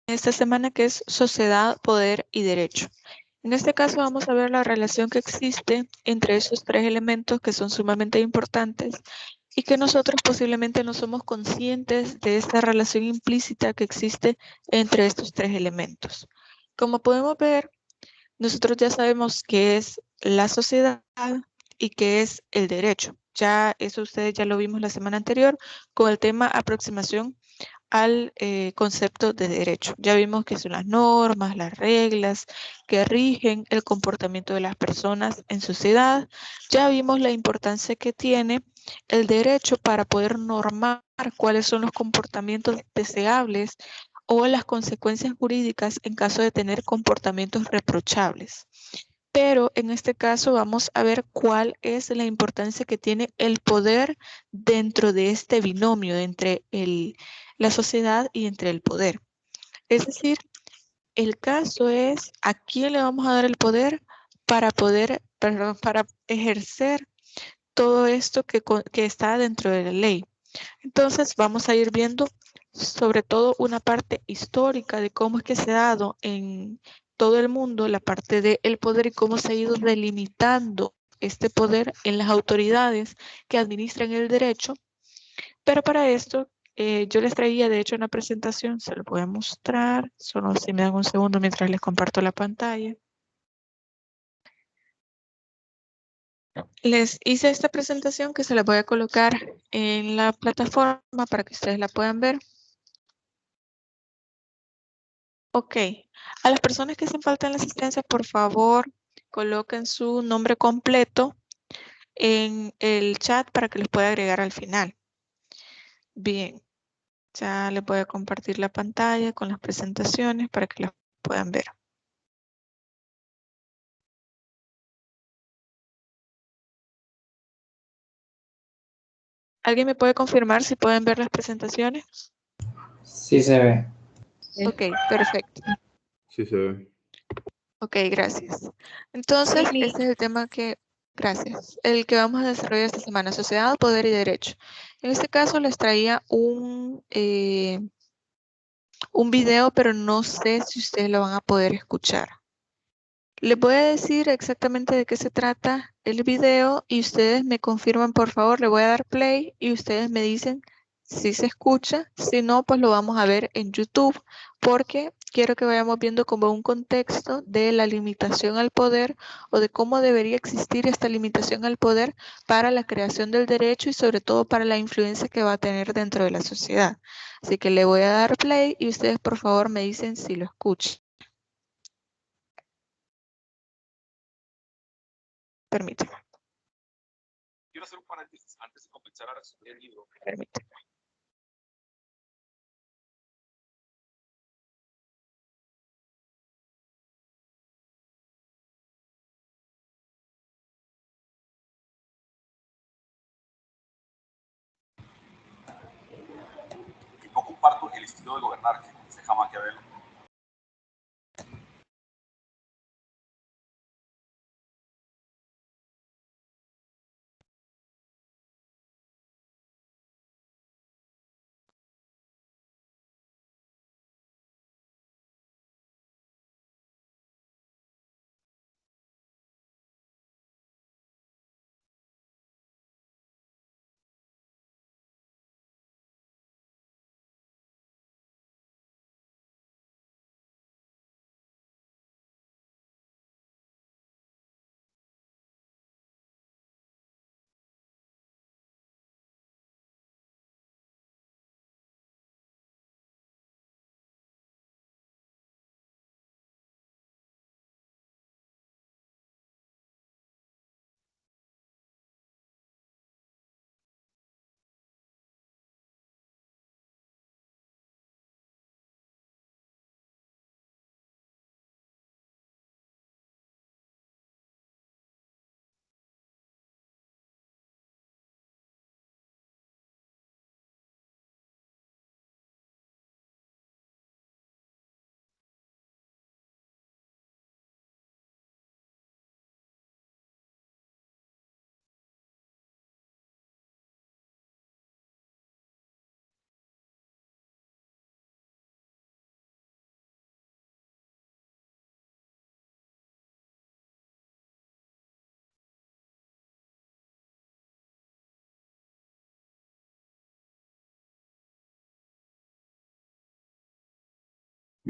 esta semana, que es sociedad, poder y derecho. En este caso vamos a ver la relación que existe entre esos tres elementos que son sumamente importantes y que nosotros posiblemente no somos conscientes de esta relación implícita que existe entre estos tres elementos. Como podemos ver, nosotros ya sabemos qué es la sociedad y qué es el derecho. Ya eso ustedes ya lo vimos la semana anterior con el tema aproximación al concepto de derecho. Ya vimos que son las normas, las reglas que rigen el comportamiento de las personas en sociedad. Ya vimos la importancia que tiene el derecho para poder normar cuáles son los comportamientos deseables o las consecuencias jurídicas en caso de tener comportamientos reprochables. Pero en este caso vamos a ver cuál es la importancia que tiene el poder dentro de este binomio entre la sociedad y entre el poder. Es decir, el caso es a quién le vamos a dar el poder para para ejercer todo esto que está dentro de la ley. Entonces vamos a ir viendo sobre todo una parte histórica de cómo es que se ha dado en todo el mundo la parte del poder y cómo se ha ido delimitando este poder en las autoridades que administran el derecho. Pero para esto yo les traía de hecho una presentación, se lo voy a mostrar, solo si me dan un segundo mientras les comparto la pantalla. Les hice esta presentación que se la voy a colocar en la plataforma para que ustedes la puedan ver. Ok, a las personas que hacen falta en la asistencia, por favor, coloquen su nombre completo en el chat para que les pueda agregar al final. Bien, ya les voy a compartir la pantalla con las presentaciones para que las puedan ver. ¿Alguien me puede confirmar si pueden ver las presentaciones? Sí se ve. Ok, perfecto. Sí se ve. Ok, gracias. Entonces, este es el tema gracias, el que vamos a desarrollar esta semana, sociedad, poder y derecho. En este caso les traía un video, pero no sé si ustedes lo van a poder escuchar. Les voy a decir exactamente de qué se trata el video y ustedes me confirman, por favor. Le voy a dar play y ustedes me dicen si se escucha. Si no, pues lo vamos a ver en YouTube, porque quiero que vayamos viendo como un contexto de la limitación al poder o de cómo debería existir esta limitación al poder para la creación del derecho y sobre todo para la influencia que va a tener dentro de la sociedad. Así que le voy a dar play y ustedes por favor me dicen si lo escuchan. Permítanme. Quiero hacer un paréntesis antes de comenzar a resumir el libro. Permítanme. Que no comparto el estilo de gobernar que aconseja Maquiavelo.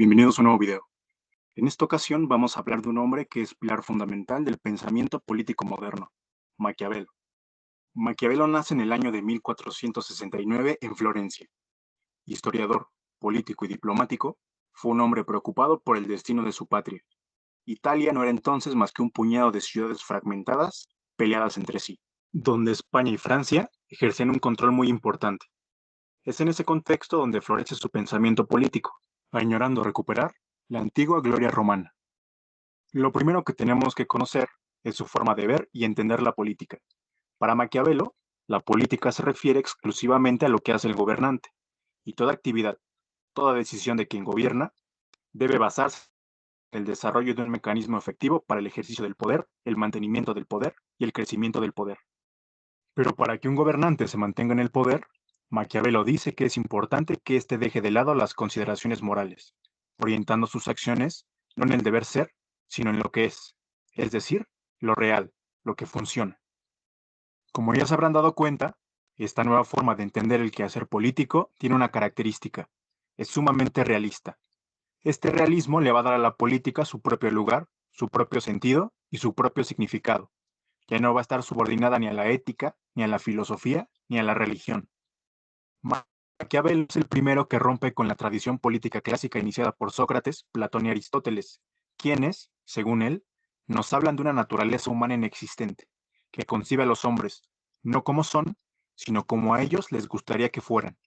Bienvenidos a un nuevo video. En esta ocasión vamos a hablar de un hombre que es pilar fundamental del pensamiento político moderno, Maquiavelo. Maquiavelo nace en el año de 1469 en Florencia. Historiador, político y diplomático, fue un hombre preocupado por el destino de su patria. Italia no era entonces más que un puñado de ciudades fragmentadas, peleadas entre sí, donde España y Francia ejercían un control muy importante. Es en ese contexto donde florece su pensamiento político, añorando recuperar la antigua gloria romana. Lo primero que tenemos que conocer es su forma de ver y entender la política. Para Maquiavelo, la política se refiere exclusivamente a lo que hace el gobernante, y toda actividad, toda decisión de quien gobierna, debe basarse en el desarrollo de un mecanismo efectivo para el ejercicio del poder, el mantenimiento del poder y el crecimiento del poder. Pero para que un gobernante se mantenga en el poder, Maquiavelo dice que es importante que éste deje de lado las consideraciones morales, orientando sus acciones no en el deber ser, sino en lo que es decir, lo real, lo que funciona. Como ya se habrán dado cuenta, esta nueva forma de entender el quehacer político tiene una característica: es sumamente realista. Este realismo le va a dar a la política su propio lugar, su propio sentido y su propio significado. Ya no va a estar subordinada ni a la ética, ni a la filosofía, ni a la religión. Maquiavelo es el primero que rompe con la tradición política clásica iniciada por Sócrates, Platón y Aristóteles, quienes, según él, nos hablan de una naturaleza humana inexistente, que concibe a los hombres, no como son, sino como a ellos les gustaría que fueran.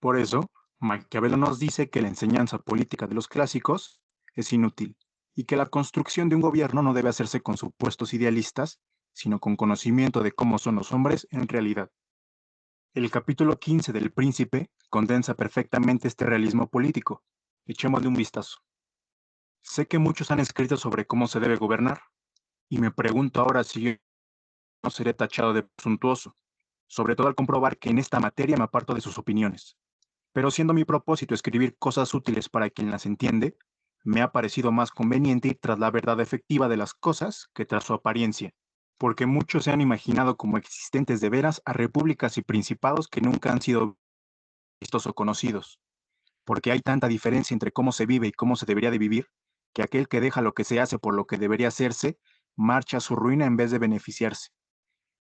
Por eso, Maquiavelo nos dice que la enseñanza política de los clásicos es inútil, y que la construcción de un gobierno no debe hacerse con supuestos idealistas, sino con conocimiento de cómo son los hombres en realidad. El capítulo 15 del Príncipe condensa perfectamente este realismo político. Echémosle un vistazo. Sé que muchos han escrito sobre cómo se debe gobernar, y me pregunto ahora si yo no seré tachado de presuntuoso, sobre todo al comprobar que en esta materia me aparto de sus opiniones. Pero siendo mi propósito escribir cosas útiles para quien las entiende, me ha parecido más conveniente ir tras la verdad efectiva de las cosas que tras su apariencia, porque muchos se han imaginado como existentes de veras a repúblicas y principados que nunca han sido vistos o conocidos, porque hay tanta diferencia entre cómo se vive y cómo se debería de vivir, que aquel que deja lo que se hace por lo que debería hacerse, marcha a su ruina en vez de beneficiarse.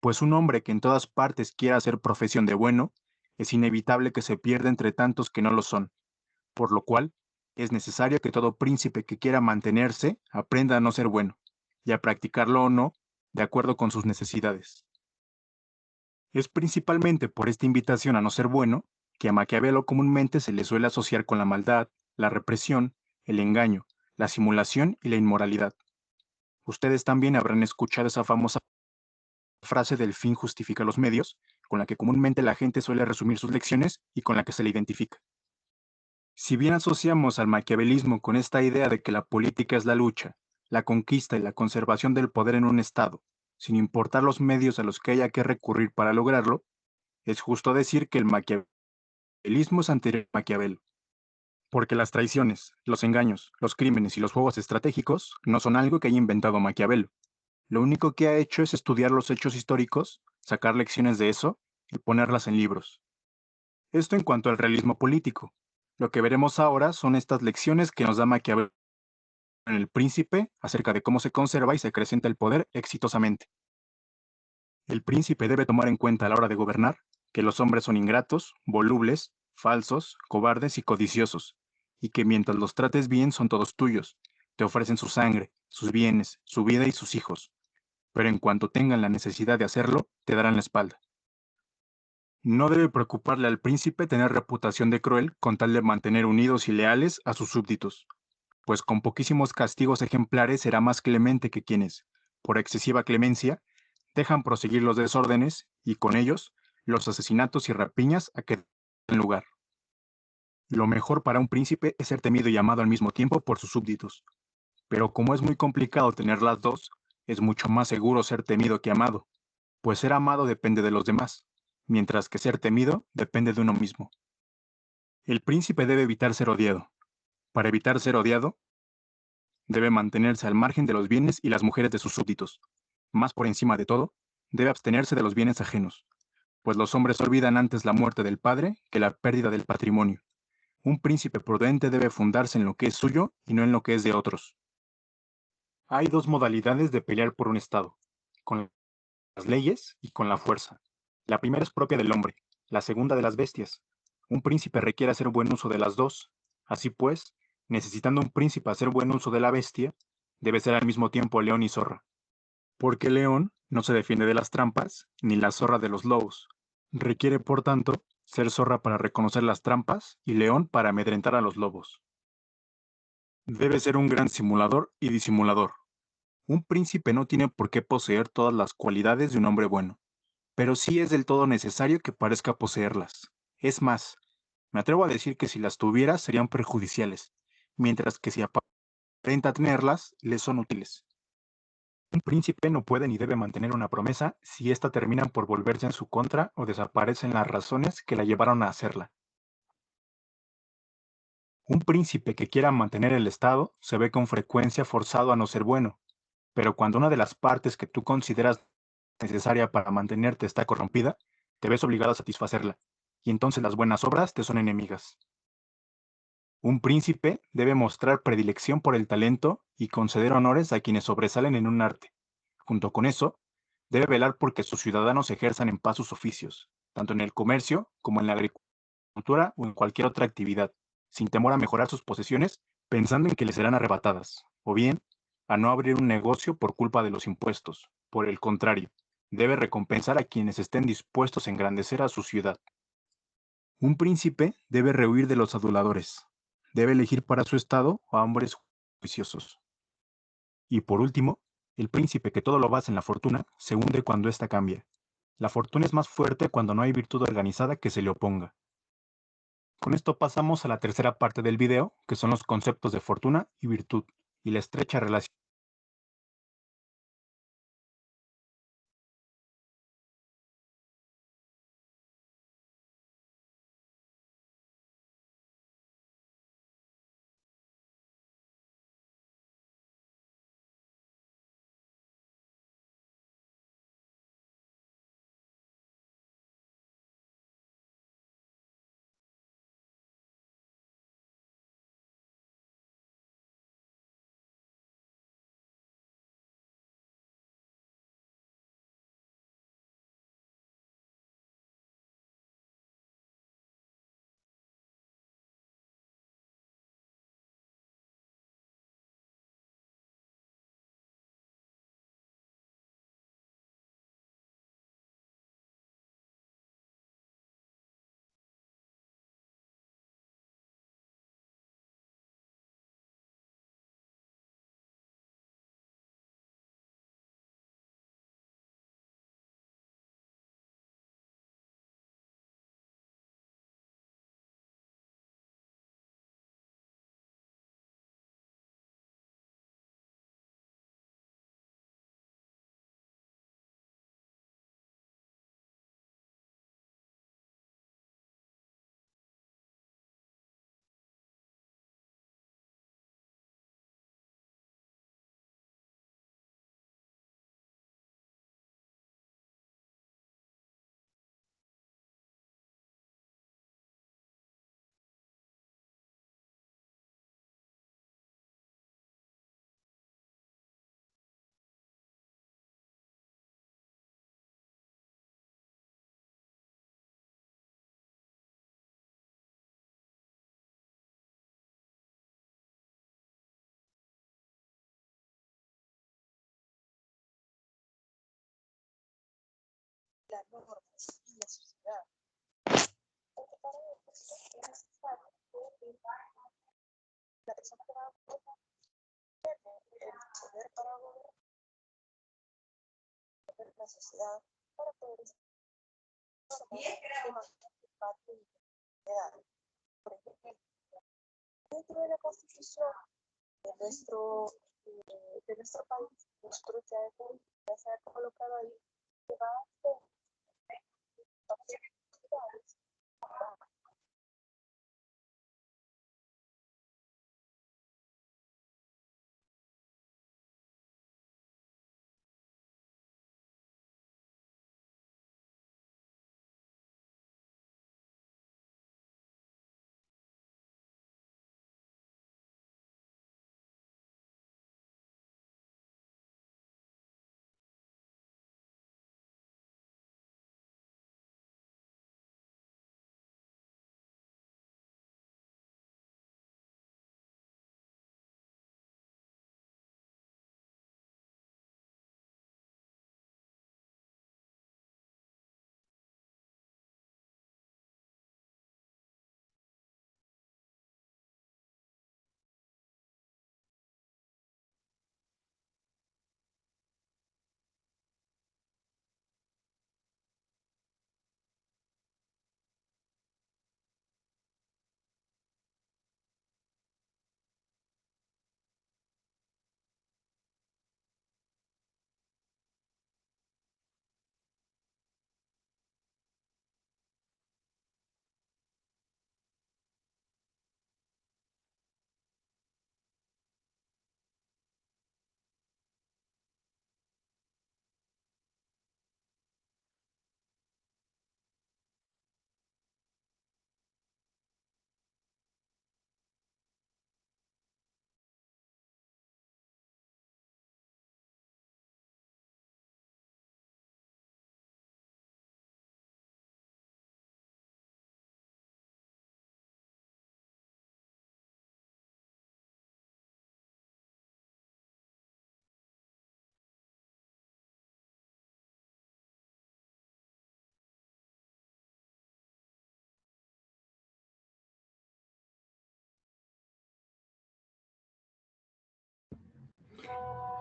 Pues un hombre que en todas partes quiera hacer profesión de bueno, es inevitable que se pierda entre tantos que no lo son, por lo cual es necesario que todo príncipe que quiera mantenerse aprenda a no ser bueno, y a practicarlo o no, de acuerdo con sus necesidades. Es principalmente por esta invitación a no ser bueno que a Maquiavelo comúnmente se le suele asociar con la maldad, la represión, el engaño, la simulación y la inmoralidad. Ustedes también habrán escuchado esa famosa frase del fin justifica los medios, con la que comúnmente la gente suele resumir sus lecciones y con la que se le identifica. Si bien asociamos al maquiavelismo con esta idea de que la política es la lucha, la conquista y la conservación del poder en un Estado, sin importar los medios a los que haya que recurrir para lograrlo, es justo decir que el maquiavelismo es anterior a Maquiavelo, porque las traiciones, los engaños, los crímenes y los juegos estratégicos no son algo que haya inventado Maquiavelo. Lo único que ha hecho es estudiar los hechos históricos, sacar lecciones de eso y ponerlas en libros. Esto en cuanto al realismo político. Lo que veremos ahora son estas lecciones que nos da Maquiavelo en El Príncipe acerca de cómo se conserva y se acrecenta el poder exitosamente. El príncipe debe tomar en cuenta a la hora de gobernar que los hombres son ingratos, volubles, falsos, cobardes y codiciosos, y que mientras los trates bien son todos tuyos, te ofrecen su sangre, sus bienes, su vida y sus hijos, pero en cuanto tengan la necesidad de hacerlo, te darán la espalda. No debe preocuparle al príncipe tener reputación de cruel con tal de mantener unidos y leales a sus súbditos, pues con poquísimos castigos ejemplares será más clemente que quienes, por excesiva clemencia, dejan proseguir los desórdenes y con ellos los asesinatos y rapiñas a que den lugar. Lo mejor para un príncipe es ser temido y amado al mismo tiempo por sus súbditos, pero como es muy complicado tener las dos, es mucho más seguro ser temido que amado, pues ser amado depende de los demás, mientras que ser temido depende de uno mismo. El príncipe debe evitar ser odiado. Para evitar ser odiado, debe mantenerse al margen de los bienes y las mujeres de sus súbditos. Más por encima de todo, debe abstenerse de los bienes ajenos, pues los hombres olvidan antes la muerte del padre que la pérdida del patrimonio. Un príncipe prudente debe fundarse en lo que es suyo y no en lo que es de otros. Hay dos modalidades de pelear por un estado, con las leyes y con la fuerza. La primera es propia del hombre, la segunda de las bestias. Un príncipe requiere hacer buen uso de las dos. Así pues, necesitando un príncipe hacer buen uso de la bestia, debe ser al mismo tiempo león y zorra. Porque el león no se defiende de las trampas, ni la zorra de los lobos. Requiere, por tanto, ser zorra para reconocer las trampas y león para amedrentar a los lobos. Debe ser un gran simulador y disimulador. Un príncipe no tiene por qué poseer todas las cualidades de un hombre bueno, pero sí es del todo necesario que parezca poseerlas. Es más, me atrevo a decir que si las tuviera serían perjudiciales, mientras que si aparenta tenerlas, le son útiles. Un príncipe no puede ni debe mantener una promesa si ésta termina por volverse en su contra o desaparecen las razones que la llevaron a hacerla. Un príncipe que quiera mantener el Estado se ve con frecuencia forzado a no ser bueno, pero cuando una de las partes que tú consideras necesaria para mantenerte está corrompida, te ves obligado a satisfacerla, y entonces las buenas obras te son enemigas. Un príncipe debe mostrar predilección por el talento y conceder honores a quienes sobresalen en un arte. Junto con eso, debe velar porque sus ciudadanos ejerzan en paz sus oficios, tanto en el comercio como en la agricultura o en cualquier otra actividad, sin temor a mejorar sus posesiones pensando en que les serán arrebatadas, o bien a no abrir un negocio por culpa de los impuestos. Por el contrario, debe recompensar a quienes estén dispuestos a engrandecer a su ciudad. Un príncipe debe rehuir de los aduladores. Debe elegir para su estado a hombres juiciosos. Y por último, el príncipe que todo lo basa en la fortuna se hunde cuando ésta cambia. La fortuna es más fuerte cuando no hay virtud organizada que se le oponga. Con esto pasamos a la tercera parte del video, que son los conceptos de fortuna y virtud, y la estrecha relación las normas y la sociedad. Porque para eso es necesario que la persona que va a gobernar tiene el poder para gobernar la sociedad, para poder normar de parte de la sociedad. Por ejemplo, dentro de la Constitución de nuestro país, nuestro ya se ha colocado ahí que va a ser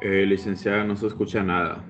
Licenciada, no se escucha nada.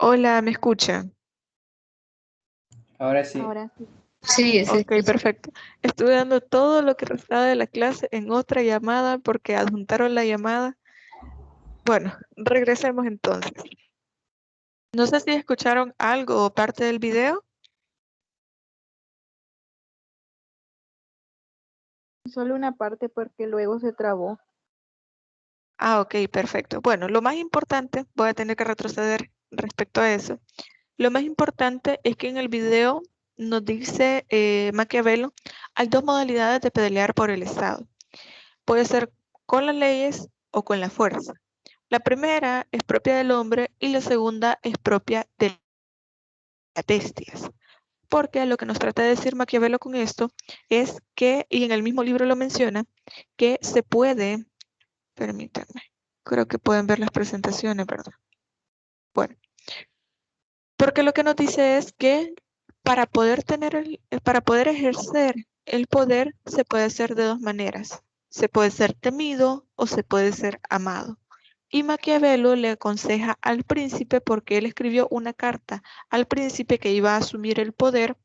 Hola, ¿me escuchan? Ahora sí. Ahora sí. Sí, se Ok, escucha. perfecto. Estuve dando todo lo que restaba de la clase en otra llamada porque adjuntaron la llamada. Bueno, regresemos entonces. No sé si escucharon algo o parte del video. Solo una parte porque luego se trabó. Ah, ok, perfecto. Bueno, lo más importante, voy a tener que retroceder respecto a eso. Lo más importante es que en el video nos dice Maquiavelo, hay dos modalidades de pelear por el Estado. Puede ser con las leyes o con la fuerza. La primera es propia del hombre y la segunda es propia de las bestias. Porque lo que nos trata de decir Maquiavelo con esto es que, y en el mismo libro lo menciona, que se puede, permítanme, creo que pueden ver las presentaciones, ¿verdad? Bueno, porque lo que nos dice es que para poder para poder ejercer el poder se puede hacer de dos maneras. Se puede ser temido o se puede ser amado. Y Maquiavelo le aconseja al príncipe, porque él escribió una carta al príncipe que iba a asumir el poder,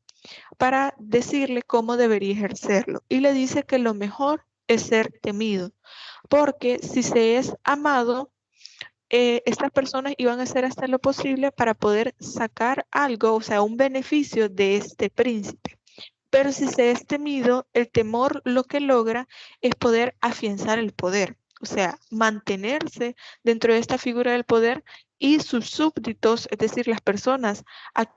para decirle cómo debería ejercerlo. Y le dice que lo mejor es ser temido, porque si se es amado, estas personas iban a hacer hasta lo posible para poder sacar algo, o sea, un beneficio de este príncipe. Pero si se es temido, el temor lo que logra es poder afianzar el poder, o sea, mantenerse dentro de esta figura del poder, y sus súbditos, es decir, las personas a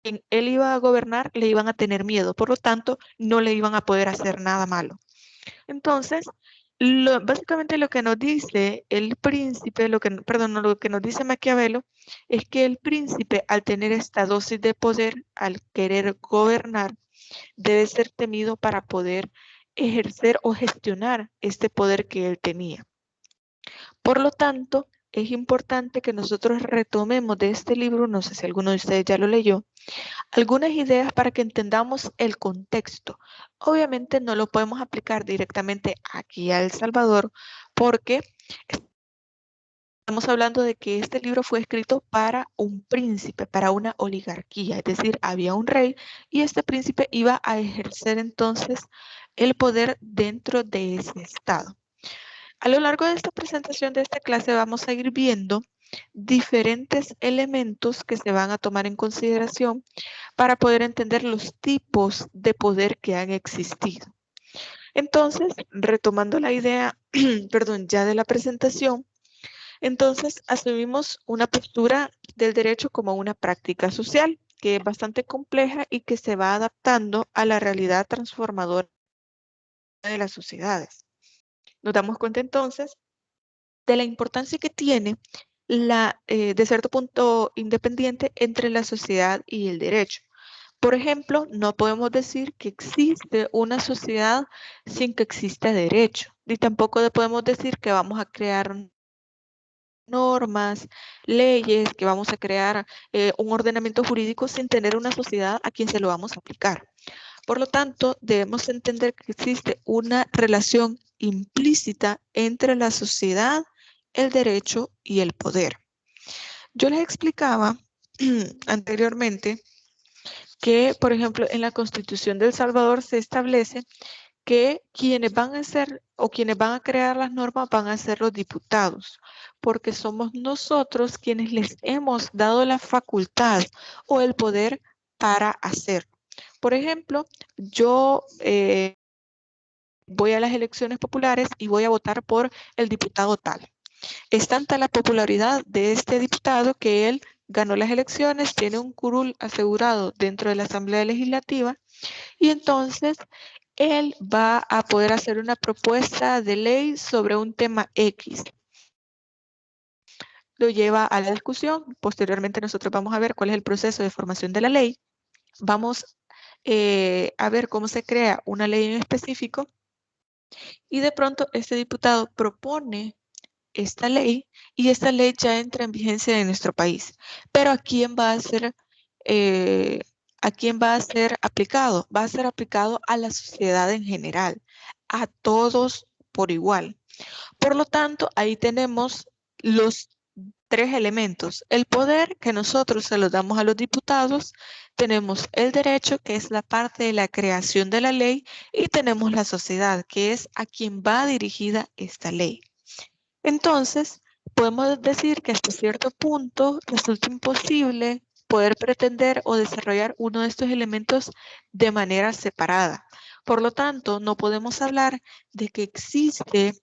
quien él iba a gobernar, le iban a tener miedo, por lo tanto, no le iban a poder hacer nada malo. Entonces, básicamente lo que nos dice el príncipe, perdón, no, lo que nos dice Maquiavelo, es que el príncipe, al tener esta dosis de poder, al querer gobernar, debe ser temido para poder ejercer o gestionar este poder que él tenía. Por lo tanto, es importante que nosotros retomemos de este libro, no sé si alguno de ustedes ya lo leyó, algunas ideas para que entendamos el contexto. Obviamente no lo podemos aplicar directamente aquí a El Salvador, porque estamos hablando de que este libro fue escrito para un príncipe, para una oligarquía, es decir, había un rey y este príncipe iba a ejercer entonces el poder dentro de ese estado. A lo largo de esta presentación de esta clase vamos a ir viendo diferentes elementos que se van a tomar en consideración para poder entender los tipos de poder que han existido. Entonces, retomando la idea, perdón, ya de la presentación, entonces asumimos una postura del derecho como una práctica social, que es bastante compleja y que se va adaptando a la realidad transformadora de las sociedades. Nos damos cuenta entonces de la importancia que tiene de cierto punto independiente entre la sociedad y el derecho. Por ejemplo, no podemos decir que existe una sociedad sin que exista derecho, ni tampoco podemos decir que vamos a crear normas, leyes, que vamos a crear un ordenamiento jurídico sin tener una sociedad a quien se lo vamos a aplicar. Por lo tanto, debemos entender que existe una relación implícita entre la sociedad, el derecho y el poder. Yo les explicaba anteriormente que, por ejemplo, en la Constitución de El Salvador se establece que quienes van a hacer o quienes van a crear las normas van a ser los diputados, porque somos nosotros quienes les hemos dado la facultad o el poder para hacerlo. Por ejemplo, yo voy a las elecciones populares y voy a votar por el diputado tal. Es tanta la popularidad de este diputado que él ganó las elecciones, tiene un curul asegurado dentro de la Asamblea Legislativa y entonces él va a poder hacer una propuesta de ley sobre un tema X. Lo lleva a la discusión. Posteriormente nosotros vamos a ver cuál es el proceso de formación de la ley. Vamos a ver cómo se crea una ley en específico y de pronto este diputado propone esta ley y esta ley ya entra en vigencia en nuestro país. Pero ¿a quién va a ser aplicado? Va a ser aplicado a la sociedad en general, a todos por igual. Por lo tanto, ahí tenemos los tres elementos. El poder que nosotros se lo damos a los diputados, tenemos el derecho, que es la parte de la creación de la ley, y tenemos la sociedad, que es a quien va dirigida esta ley. Entonces, podemos decir que hasta cierto punto resulta imposible poder pretender o desarrollar uno de estos elementos de manera separada. Por lo tanto, no podemos hablar de que existe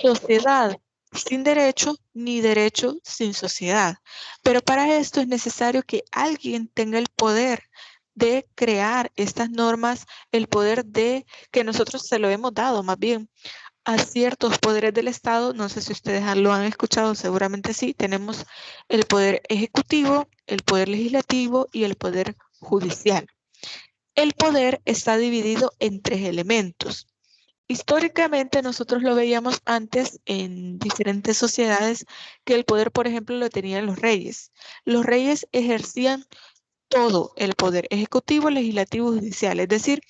sociedad sin derecho ni derecho sin sociedad. Pero para esto es necesario que alguien tenga el poder de crear estas normas, el poder de que nosotros se lo hemos dado más bien a ciertos poderes del Estado. No sé si ustedes lo han escuchado, seguramente sí. Tenemos el poder ejecutivo, el poder legislativo y el poder judicial. El poder está dividido en tres elementos. Históricamente nosotros lo veíamos antes en diferentes sociedades que el poder, por ejemplo, lo tenían los reyes. Los reyes ejercían todo el poder ejecutivo, legislativo y judicial, es decir,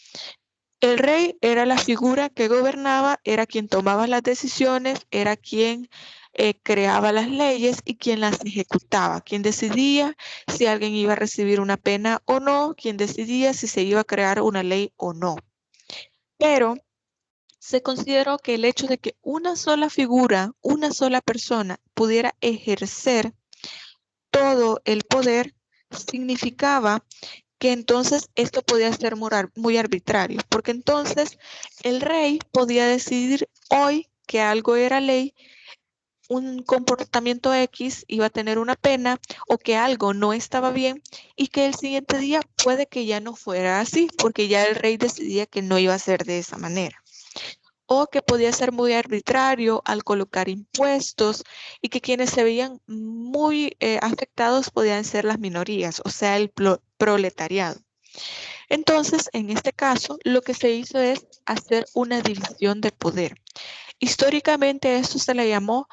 el rey era la figura que gobernaba, era quien tomaba las decisiones, era quien creaba las leyes y quien las ejecutaba, quien decidía si alguien iba a recibir una pena o no, quien decidía si se iba a crear una ley o no. Pero se consideró que el hecho de que una sola figura, una sola persona pudiera ejercer todo el poder significaba que entonces esto podía ser muy arbitrario, porque entonces el rey podía decidir hoy que algo era ley, un comportamiento X iba a tener una pena o que algo no estaba bien y que el siguiente día puede que ya no fuera así, porque ya el rey decidía que no iba a ser de esa manera. O que podía ser muy arbitrario al colocar impuestos y que quienes se veían muy afectados podían ser las minorías, o sea, el proletariado. Entonces, en este caso, lo que se hizo es hacer una división de poder. Históricamente esto se le llamó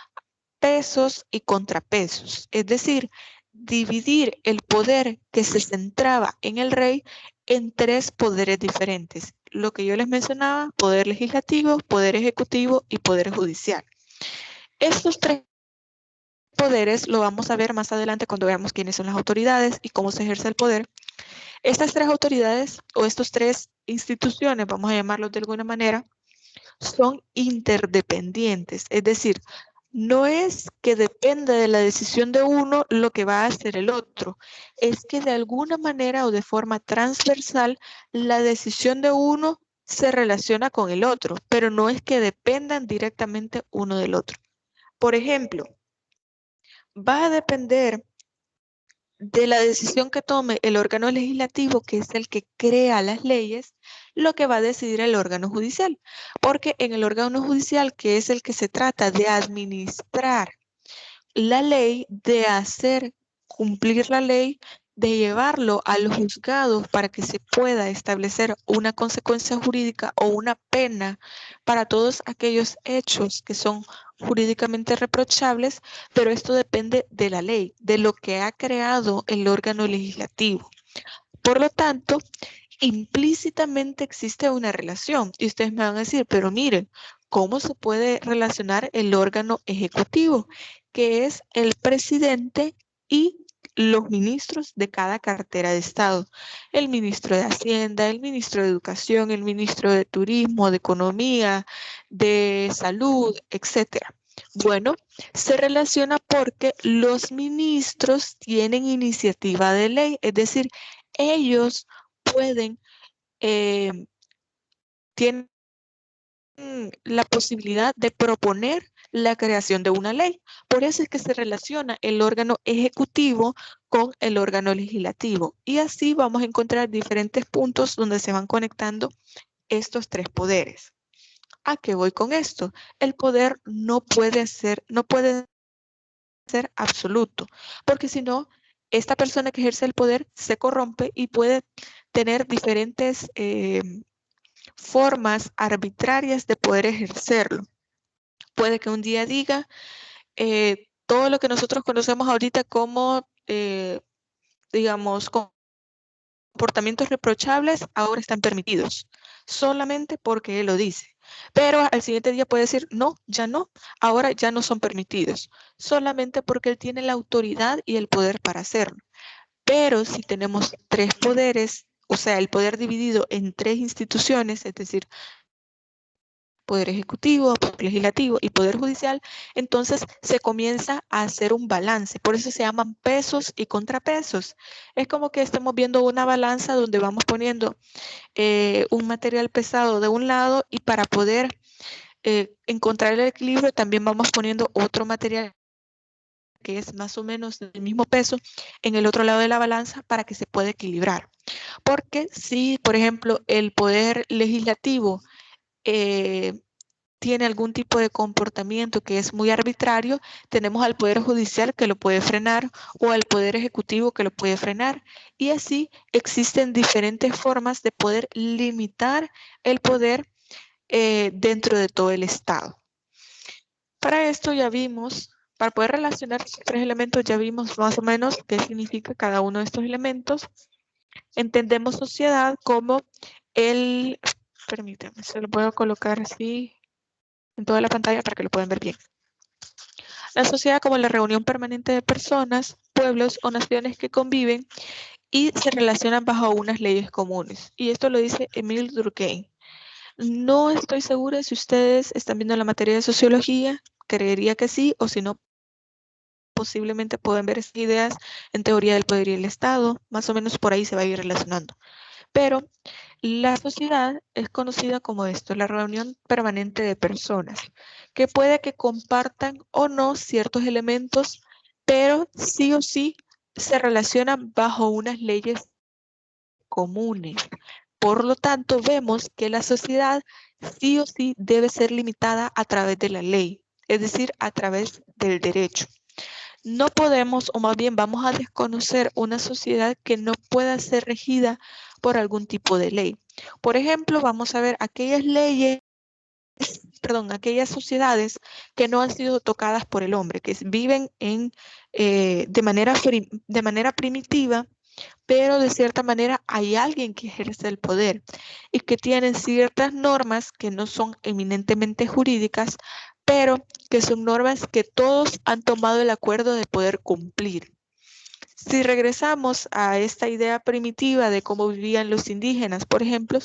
pesos y contrapesos, es decir, dividir el poder que se centraba en el rey en tres poderes diferentes. Lo que yo les mencionaba, poder legislativo, poder ejecutivo y poder judicial. Estos tres poderes lo vamos a ver más adelante cuando veamos quiénes son las autoridades y cómo se ejerce el poder. Estas tres autoridades o estas tres instituciones, vamos a llamarlos de alguna manera, son interdependientes, es decir, no es que dependa de la decisión de uno lo que va a hacer el otro, es que de alguna manera o de forma transversal la decisión de uno se relaciona con el otro, pero no es que dependan directamente uno del otro. Por ejemplo, va a depender de la decisión que tome el órgano legislativo, que es el que crea las leyes, lo que va a decidir el órgano judicial. Porque en el órgano judicial, que es el que se trata de administrar la ley, de hacer cumplir la ley, de llevarlo a los juzgados para que se pueda establecer una consecuencia jurídica o una pena para todos aquellos hechos que son jurídicamente reprochables, pero esto depende de la ley, de lo que ha creado el órgano legislativo. Por lo tanto, implícitamente existe una relación. Y ustedes me van a decir, pero miren, ¿cómo se puede relacionar el órgano ejecutivo, que es el presidente y los ministros de cada cartera de Estado? El ministro de Hacienda, el ministro de Educación, el ministro de Turismo, de Economía, de Salud, etcétera. Bueno, se relaciona porque los ministros tienen iniciativa de ley, es decir, ellos pueden, tienen la posibilidad de proponer la creación de una ley. Por eso es que se relaciona el órgano ejecutivo con el órgano legislativo. Y así vamos a encontrar diferentes puntos donde se van conectando estos tres poderes. ¿A qué voy con esto? El poder no puede ser absoluto, porque si no, esta persona que ejerce el poder se corrompe y puede tener diferentes formas arbitrarias de poder ejercerlo. Puede que un día diga todo lo que nosotros conocemos ahorita como, digamos, comportamientos reprochables ahora están permitidos, solamente porque él lo dice. Pero al siguiente día puede decir, no, ahora ya no son permitidos, solamente porque él tiene la autoridad y el poder para hacerlo. Pero si tenemos tres poderes, o sea, el poder dividido en tres instituciones, es decir, poder ejecutivo, poder legislativo y poder judicial, entonces se comienza a hacer un balance. Por eso se llaman pesos y contrapesos. Es como que estemos viendo una balanza donde vamos poniendo un material pesado de un lado y para poder encontrar el equilibrio también vamos poniendo otro material que es más o menos del mismo peso en el otro lado de la balanza para que se pueda equilibrar. Porque si, por ejemplo, el poder legislativo tiene algún tipo de comportamiento que es muy arbitrario, tenemos al Poder Judicial que lo puede frenar o al Poder Ejecutivo que lo puede frenar. Y así existen diferentes formas de poder limitar el poder dentro de todo el Estado. Para esto ya vimos, para poder relacionar estos tres elementos, ya vimos más o menos qué significa cada uno de estos elementos. Entendemos sociedad como permítanme, se lo puedo colocar así en toda la pantalla para que lo puedan ver bien. La sociedad como la reunión permanente de personas, pueblos o naciones que conviven y se relacionan bajo unas leyes comunes. Y esto lo dice Émile Durkheim. No estoy segura si ustedes están viendo la materia de sociología, creería que sí, o si no, posiblemente pueden ver esas ideas en teoría del poder y el Estado, más o menos por ahí se va a ir relacionando. Pero la sociedad es conocida como esto, la reunión permanente de personas, que puede que compartan o no ciertos elementos, pero sí o sí se relacionan bajo unas leyes comunes. Por lo tanto, vemos que la sociedad sí o sí debe ser limitada a través de la ley, es decir, a través del derecho. No podemos, o más bien vamos a desconocer una sociedad que no pueda ser regida por algún tipo de ley. Por ejemplo, vamos a ver aquellas aquellas sociedades que no han sido tocadas por el hombre, que viven de manera primitiva, pero de cierta manera hay alguien que ejerce el poder y que tienen ciertas normas que no son eminentemente jurídicas, pero que son normas que todos han tomado el acuerdo de poder cumplir. Si regresamos a esta idea primitiva de cómo vivían los indígenas, por ejemplo,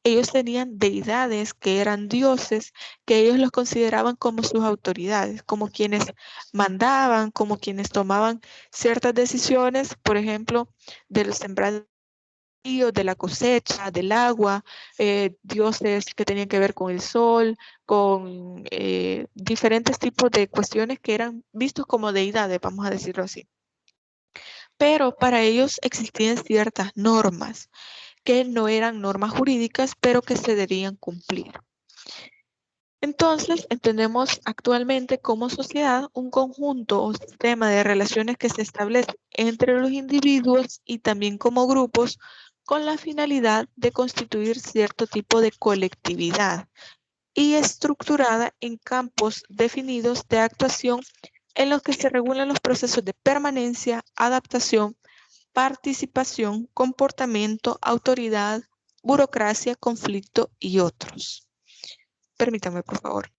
ellos tenían deidades que eran dioses, que ellos los consideraban como sus autoridades, como quienes mandaban, como quienes tomaban ciertas decisiones, por ejemplo, de los sembradíos, de la cosecha, del agua, dioses que tenían que ver con el sol, con diferentes tipos de cuestiones que eran vistos como deidades, vamos a decirlo así. Pero para ellos existían ciertas normas que no eran normas jurídicas, pero que se debían cumplir. Entonces, entendemos actualmente como sociedad un conjunto o sistema de relaciones que se establece entre los individuos y también como grupos con la finalidad de constituir cierto tipo de colectividad y estructurada en campos definidos de actuación en los que se regulan los procesos de permanencia, adaptación, participación, comportamiento, autoridad, burocracia, conflicto y otros. Permítame, por favor.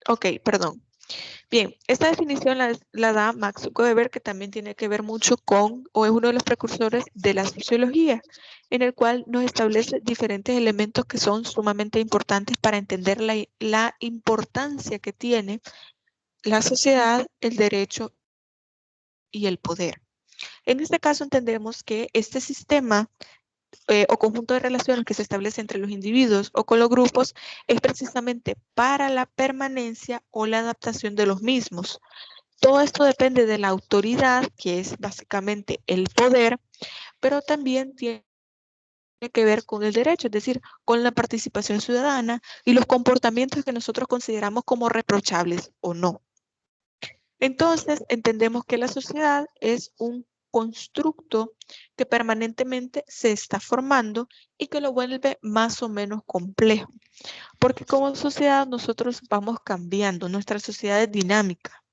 Ok, perdón. Bien, esta definición la da Max Weber, que también tiene que ver mucho con, o es uno de los precursores de la sociología, en el cual nos establece diferentes elementos que son sumamente importantes para entender la importancia que tiene la sociedad, el derecho y el poder. En este caso entendemos que este sistema o conjunto de relaciones que se establece entre los individuos o con los grupos es precisamente para la permanencia o la adaptación de los mismos. Todo esto depende de la autoridad, que es básicamente el poder, pero también tiene que ver con el derecho, es decir, con la participación ciudadana y los comportamientos que nosotros consideramos como reprochables o no. Entonces, entendemos que la sociedad es un constructo que permanentemente se está formando y que lo vuelve más o menos complejo, porque como sociedad nosotros vamos cambiando, nuestra sociedad es dinámica.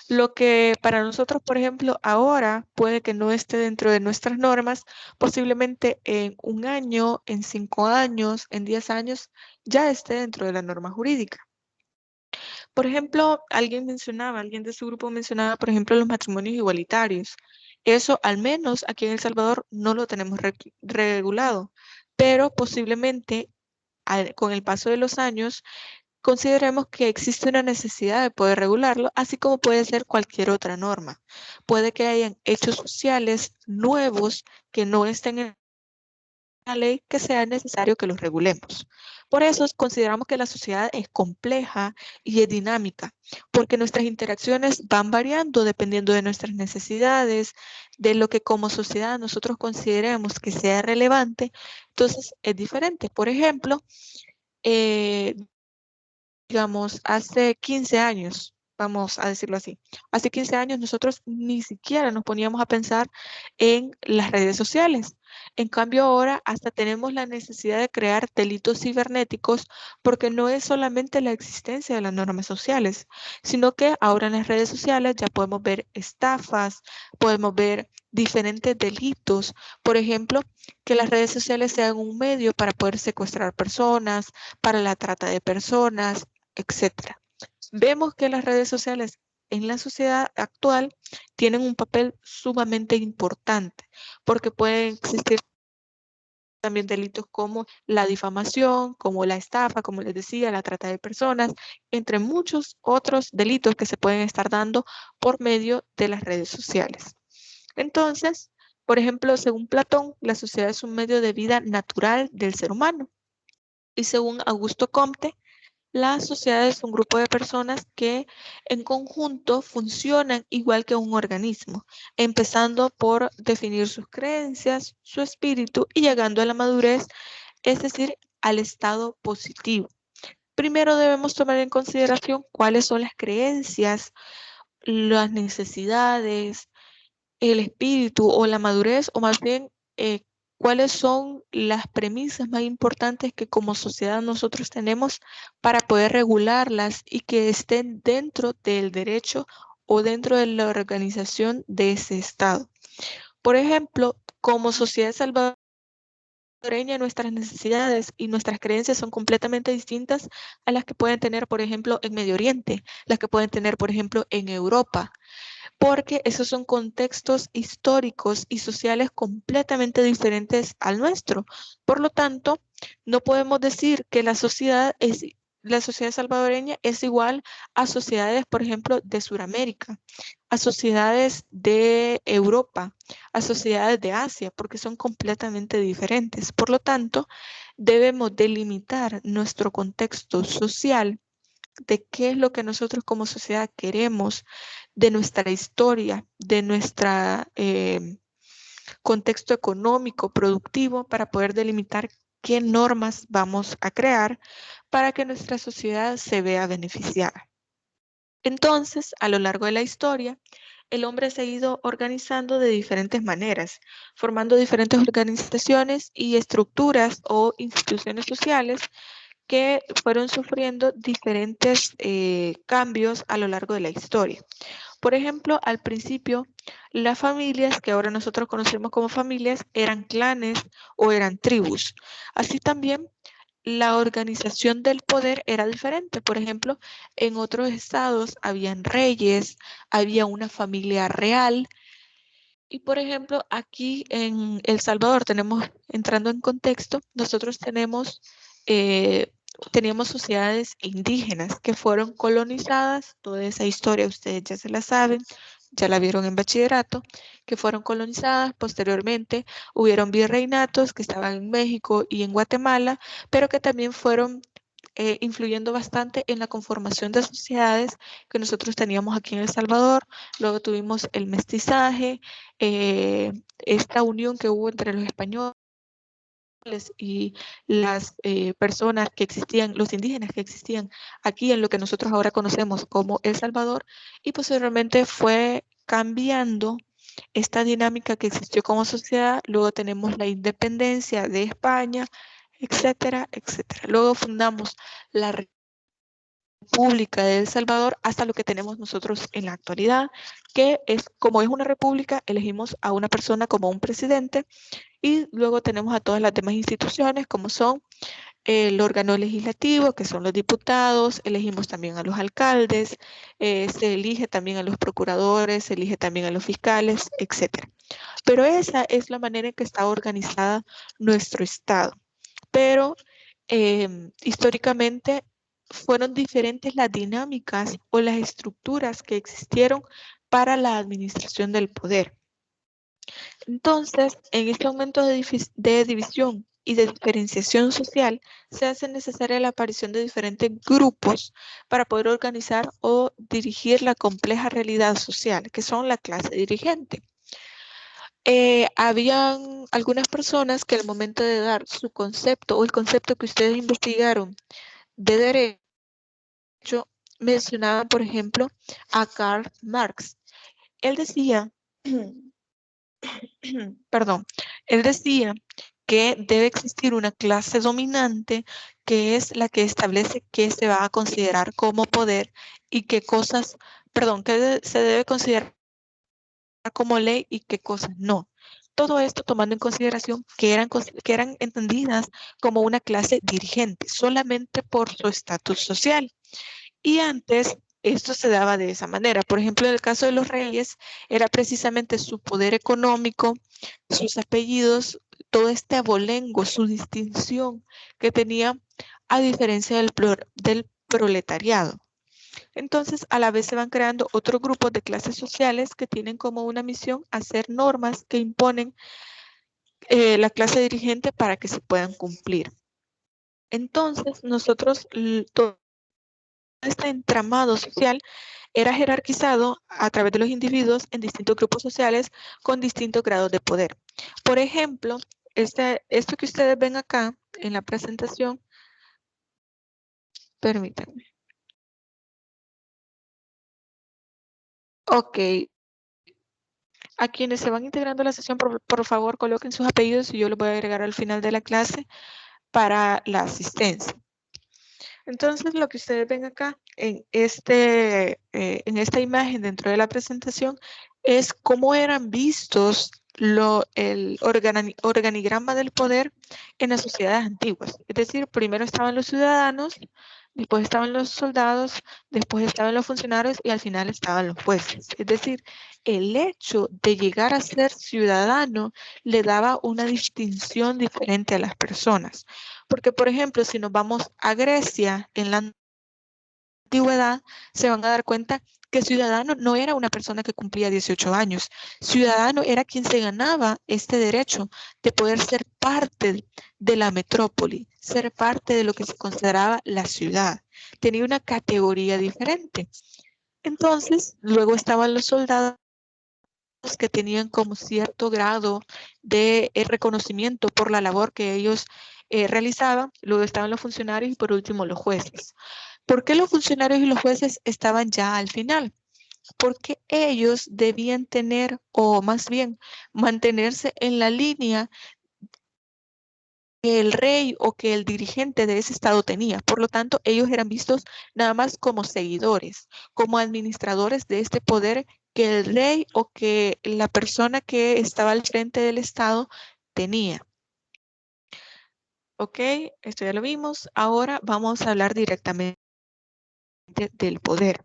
Lo que para nosotros, por ejemplo, ahora puede que no esté dentro de nuestras normas, posiblemente en 1 año, en 5 años, en 10 años, ya esté dentro de la norma jurídica. Por ejemplo, alguien de su grupo mencionaba, por ejemplo, los matrimonios igualitarios. Eso, al menos aquí en El Salvador, no lo tenemos regulado, pero posiblemente con el paso de los años, consideremos que existe una necesidad de poder regularlo, así como puede ser cualquier otra norma. Puede que hayan hechos sociales nuevos que no estén en la ley que sea necesario que los regulemos. Por eso consideramos que la sociedad es compleja y es dinámica, porque nuestras interacciones van variando dependiendo de nuestras necesidades, de lo que como sociedad nosotros consideremos que sea relevante. Entonces es diferente. Por ejemplo, digamos, hace 15 años, vamos a decirlo así, hace 15 años nosotros ni siquiera nos poníamos a pensar en las redes sociales. En cambio ahora hasta tenemos la necesidad de crear delitos cibernéticos porque no es solamente la existencia de las normas sociales, sino que ahora en las redes sociales ya podemos ver estafas, podemos ver diferentes delitos. Por ejemplo, que las redes sociales sean un medio para poder secuestrar personas, para la trata de personas, etcétera. Vemos que las redes sociales en la sociedad actual tienen un papel sumamente importante porque pueden existir también delitos como la difamación, como la estafa, como les decía, la trata de personas, entre muchos otros delitos que se pueden estar dando por medio de las redes sociales. Entonces, por ejemplo, según Platón, la sociedad es un medio de vida natural del ser humano. Y según Augusto Comte, la sociedad es un grupo de personas que en conjunto funcionan igual que un organismo, empezando por definir sus creencias, su espíritu y llegando a la madurez, es decir, al estado positivo. Primero debemos tomar en consideración cuáles son las creencias, las necesidades, el espíritu o la madurez, o más bien cuáles son las premisas más importantes que como sociedad nosotros tenemos para poder regularlas y que estén dentro del derecho o dentro de la organización de ese Estado. Por ejemplo, como sociedad salvadoreña, nuestras necesidades y nuestras creencias son completamente distintas a las que pueden tener, por ejemplo, en Medio Oriente, las que pueden tener, por ejemplo, en Europa, porque esos son contextos históricos y sociales completamente diferentes al nuestro. Por lo tanto, no podemos decir que la sociedad salvadoreña es igual a sociedades, por ejemplo, de Sudamérica, a sociedades de Europa, a sociedades de Asia, porque son completamente diferentes. Por lo tanto, debemos delimitar nuestro contexto social de qué es lo que nosotros como sociedad queremos de nuestra historia, de nuestro contexto económico, productivo, para poder delimitar qué normas vamos a crear para que nuestra sociedad se vea beneficiada. Entonces, a lo largo de la historia, el hombre se ha ido organizando de diferentes maneras, formando diferentes organizaciones y estructuras o instituciones sociales que fueron sufriendo diferentes cambios a lo largo de la historia. Por ejemplo, al principio, las familias, que ahora nosotros conocemos como familias, eran clanes o eran tribus. Así también, la organización del poder era diferente. Por ejemplo, en otros estados habían reyes, había una familia real. Y por ejemplo, aquí en El Salvador tenemos, entrando en contexto, nosotros teníamos sociedades indígenas que fueron colonizadas. Toda esa historia ustedes ya se la saben, ya la vieron en bachillerato, que fueron colonizadas. Posteriormente hubieron virreinatos que estaban en México y en Guatemala, pero que también fueron influyendo bastante en la conformación de sociedades que nosotros teníamos aquí en El Salvador. Luego tuvimos el mestizaje, esta unión que hubo entre los españoles y las personas que existían, los indígenas que existían aquí en lo que nosotros ahora conocemos como El Salvador, y posteriormente fue cambiando esta dinámica que existió como sociedad. Luego tenemos la independencia de España, etcétera, etcétera. Luego fundamos la República de El Salvador hasta lo que tenemos nosotros en la actualidad, que es, como es una república, elegimos a una persona como un presidente, y luego tenemos a todas las demás instituciones, como son el órgano legislativo, que son los diputados. Elegimos también a los alcaldes, se elige también a los procuradores, se elige también a los fiscales, etcétera. Pero esa es la manera en que está organizada nuestro Estado. Pero históricamente fueron diferentes las dinámicas o las estructuras que existieron para la administración del poder. Entonces, en este aumento de división y de diferenciación social, se hace necesaria la aparición de diferentes grupos para poder organizar o dirigir la compleja realidad social, que son la clase dirigente. Habían algunas personas que al momento de dar su concepto o el concepto que ustedes investigaron de derecho, mencionaban, por ejemplo, a Karl Marx. Él decía, perdón, él decía que debe existir una clase dominante que es la que establece qué se va a considerar como poder y qué cosas, que se debe considerar como ley y qué cosas no. Todo esto tomando en consideración que eran entendidas como una clase dirigente solamente por su estatus social. Y antes esto se daba de esa manera. Por ejemplo, en el caso de los reyes, era precisamente su poder económico, sus apellidos, todo este abolengo, su distinción que tenía, a diferencia del proletariado. Entonces, a la vez se van creando otros grupos de clases sociales que tienen como una misión hacer normas que imponen la clase dirigente para que se puedan cumplir. Entonces, nosotros, todo este entramado social era jerarquizado a través de los individuos en distintos grupos sociales con distintos grados de poder. Por ejemplo, esto que ustedes ven acá en la presentación, permítanme. Ok. A quienes se van integrando a la sesión, por favor, coloquen sus apellidos y yo los voy a agregar al final de la clase para la asistencia. Entonces, lo que ustedes ven acá en esta imagen dentro de la presentación es cómo eran vistos el organigrama del poder en las sociedades antiguas. Es decir, primero estaban los ciudadanos, después estaban los soldados, después estaban los funcionarios y al final estaban los jueces. Es decir, el hecho de llegar a ser ciudadano le daba una distinción diferente a las personas. Porque, por ejemplo, si nos vamos a Grecia en la antigüedad, se van a dar cuenta que ciudadano no era una persona que cumplía 18 años. Ciudadano era quien se ganaba este derecho de poder ser parte de la metrópoli, ser parte de lo que se consideraba la ciudad. Tenía una categoría diferente. Entonces, luego estaban los soldados que tenían como cierto grado de reconocimiento por la labor que ellos realizaban, luego estaban los funcionarios y por último los jueces. ¿Por qué los funcionarios y los jueces estaban ya al final? Porque ellos debían tener, o más bien mantenerse en la línea que el rey o que el dirigente de ese estado tenía. Por lo tanto, ellos eran vistos nada más como seguidores, como administradores de este poder que el rey o que la persona que estaba al frente del estado tenía. Ok, esto ya lo vimos. Ahora vamos a hablar directamente del poder.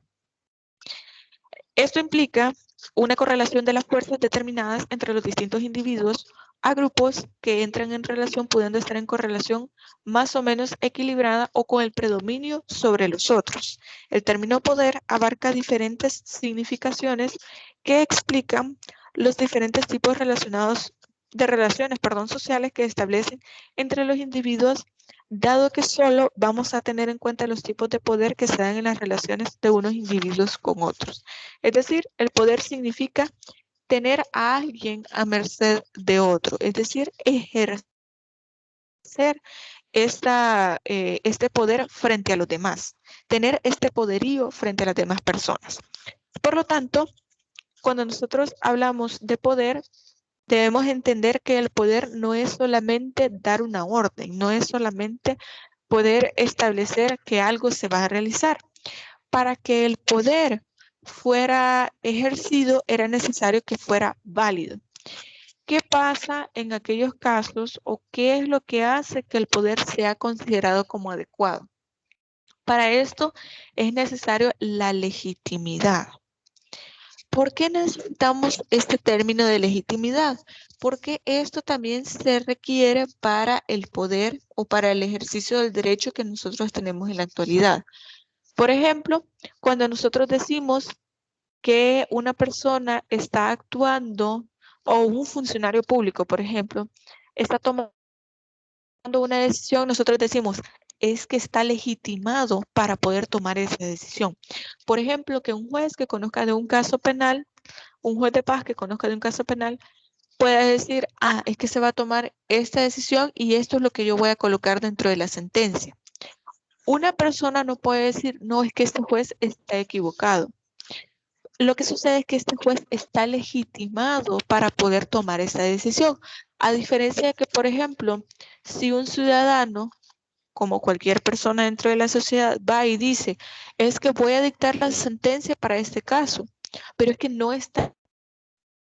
Esto implica una correlación de las fuerzas determinadas entre los distintos individuos a grupos que entran en relación pudiendo estar en correlación más o menos equilibrada o con el predominio sobre los otros. El término poder abarca diferentes significaciones que explican los diferentes tipos relacionados de relaciones, sociales que establecen entre los individuos, dado que solo vamos a tener en cuenta los tipos de poder que se dan en las relaciones de unos individuos con otros. Es decir, el poder significa tener a alguien a merced de otro, es decir, ejercer este poder frente a los demás, tener este poderío frente a las demás personas. Por lo tanto, cuando nosotros hablamos de poder, debemos entender que el poder no es solamente dar una orden, no es solamente poder establecer que algo se va a realizar. Para que el poder fuera ejercido, era necesario que fuera válido. ¿Qué pasa en aquellos casos o qué es lo que hace que el poder sea considerado como adecuado? Para esto es necesario la legitimidad. ¿Por qué necesitamos este término de legitimidad? Porque esto también se requiere para el poder o para el ejercicio del derecho que nosotros tenemos en la actualidad. Por ejemplo, cuando nosotros decimos que una persona está actuando o un funcionario público, por ejemplo, está tomando una decisión, nosotros decimos, es que está legitimado para poder tomar esa decisión. Por ejemplo, que un juez que conozca de un caso penal, un juez de paz que conozca de un caso penal, pueda decir, es que se va a tomar esta decisión y esto es lo que yo voy a colocar dentro de la sentencia. Una persona no puede decir, no, es que este juez está equivocado. Lo que sucede es que este juez está legitimado para poder tomar esa decisión. A diferencia de que, por ejemplo, si un ciudadano, como cualquier persona dentro de la sociedad, va y dice, es que voy a dictar la sentencia para este caso, pero es que no está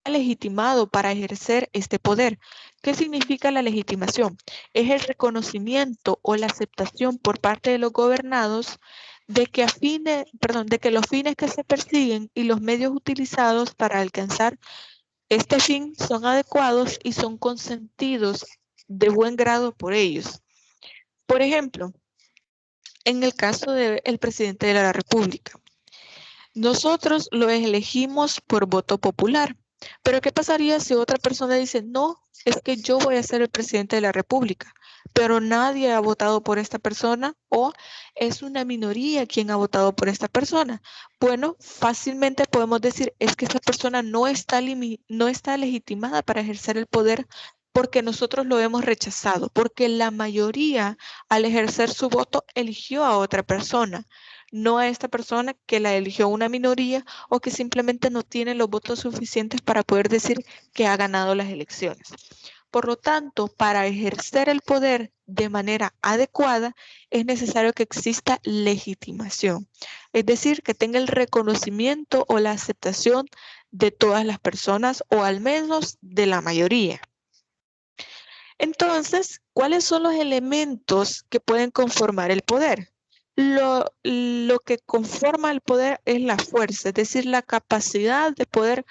legitimado para ejercer este poder. ¿Qué significa la legitimación? Es el reconocimiento o la aceptación por parte de los gobernados de que los fines que se persiguen y los medios utilizados para alcanzar este fin son adecuados y son consentidos de buen grado por ellos. Por ejemplo, en el caso del presidente de la República, nosotros lo elegimos por voto popular. Pero ¿qué pasaría si otra persona dice, no, es que yo voy a ser el presidente de la República, pero nadie ha votado por esta persona o es una minoría quien ha votado por esta persona? Bueno, fácilmente podemos decir, es que esta persona no está legitimada para ejercer el poder porque nosotros lo hemos rechazado, porque la mayoría al ejercer su voto eligió a otra persona, no a esta persona que la eligió una minoría o que simplemente no tiene los votos suficientes para poder decir que ha ganado las elecciones. Por lo tanto, para ejercer el poder de manera adecuada, es necesario que exista legitimación, es decir, que tenga el reconocimiento o la aceptación de todas las personas o al menos de la mayoría. Entonces, ¿cuáles son los elementos que pueden conformar el poder? Lo que conforma el poder es la fuerza, es decir, la capacidad de poder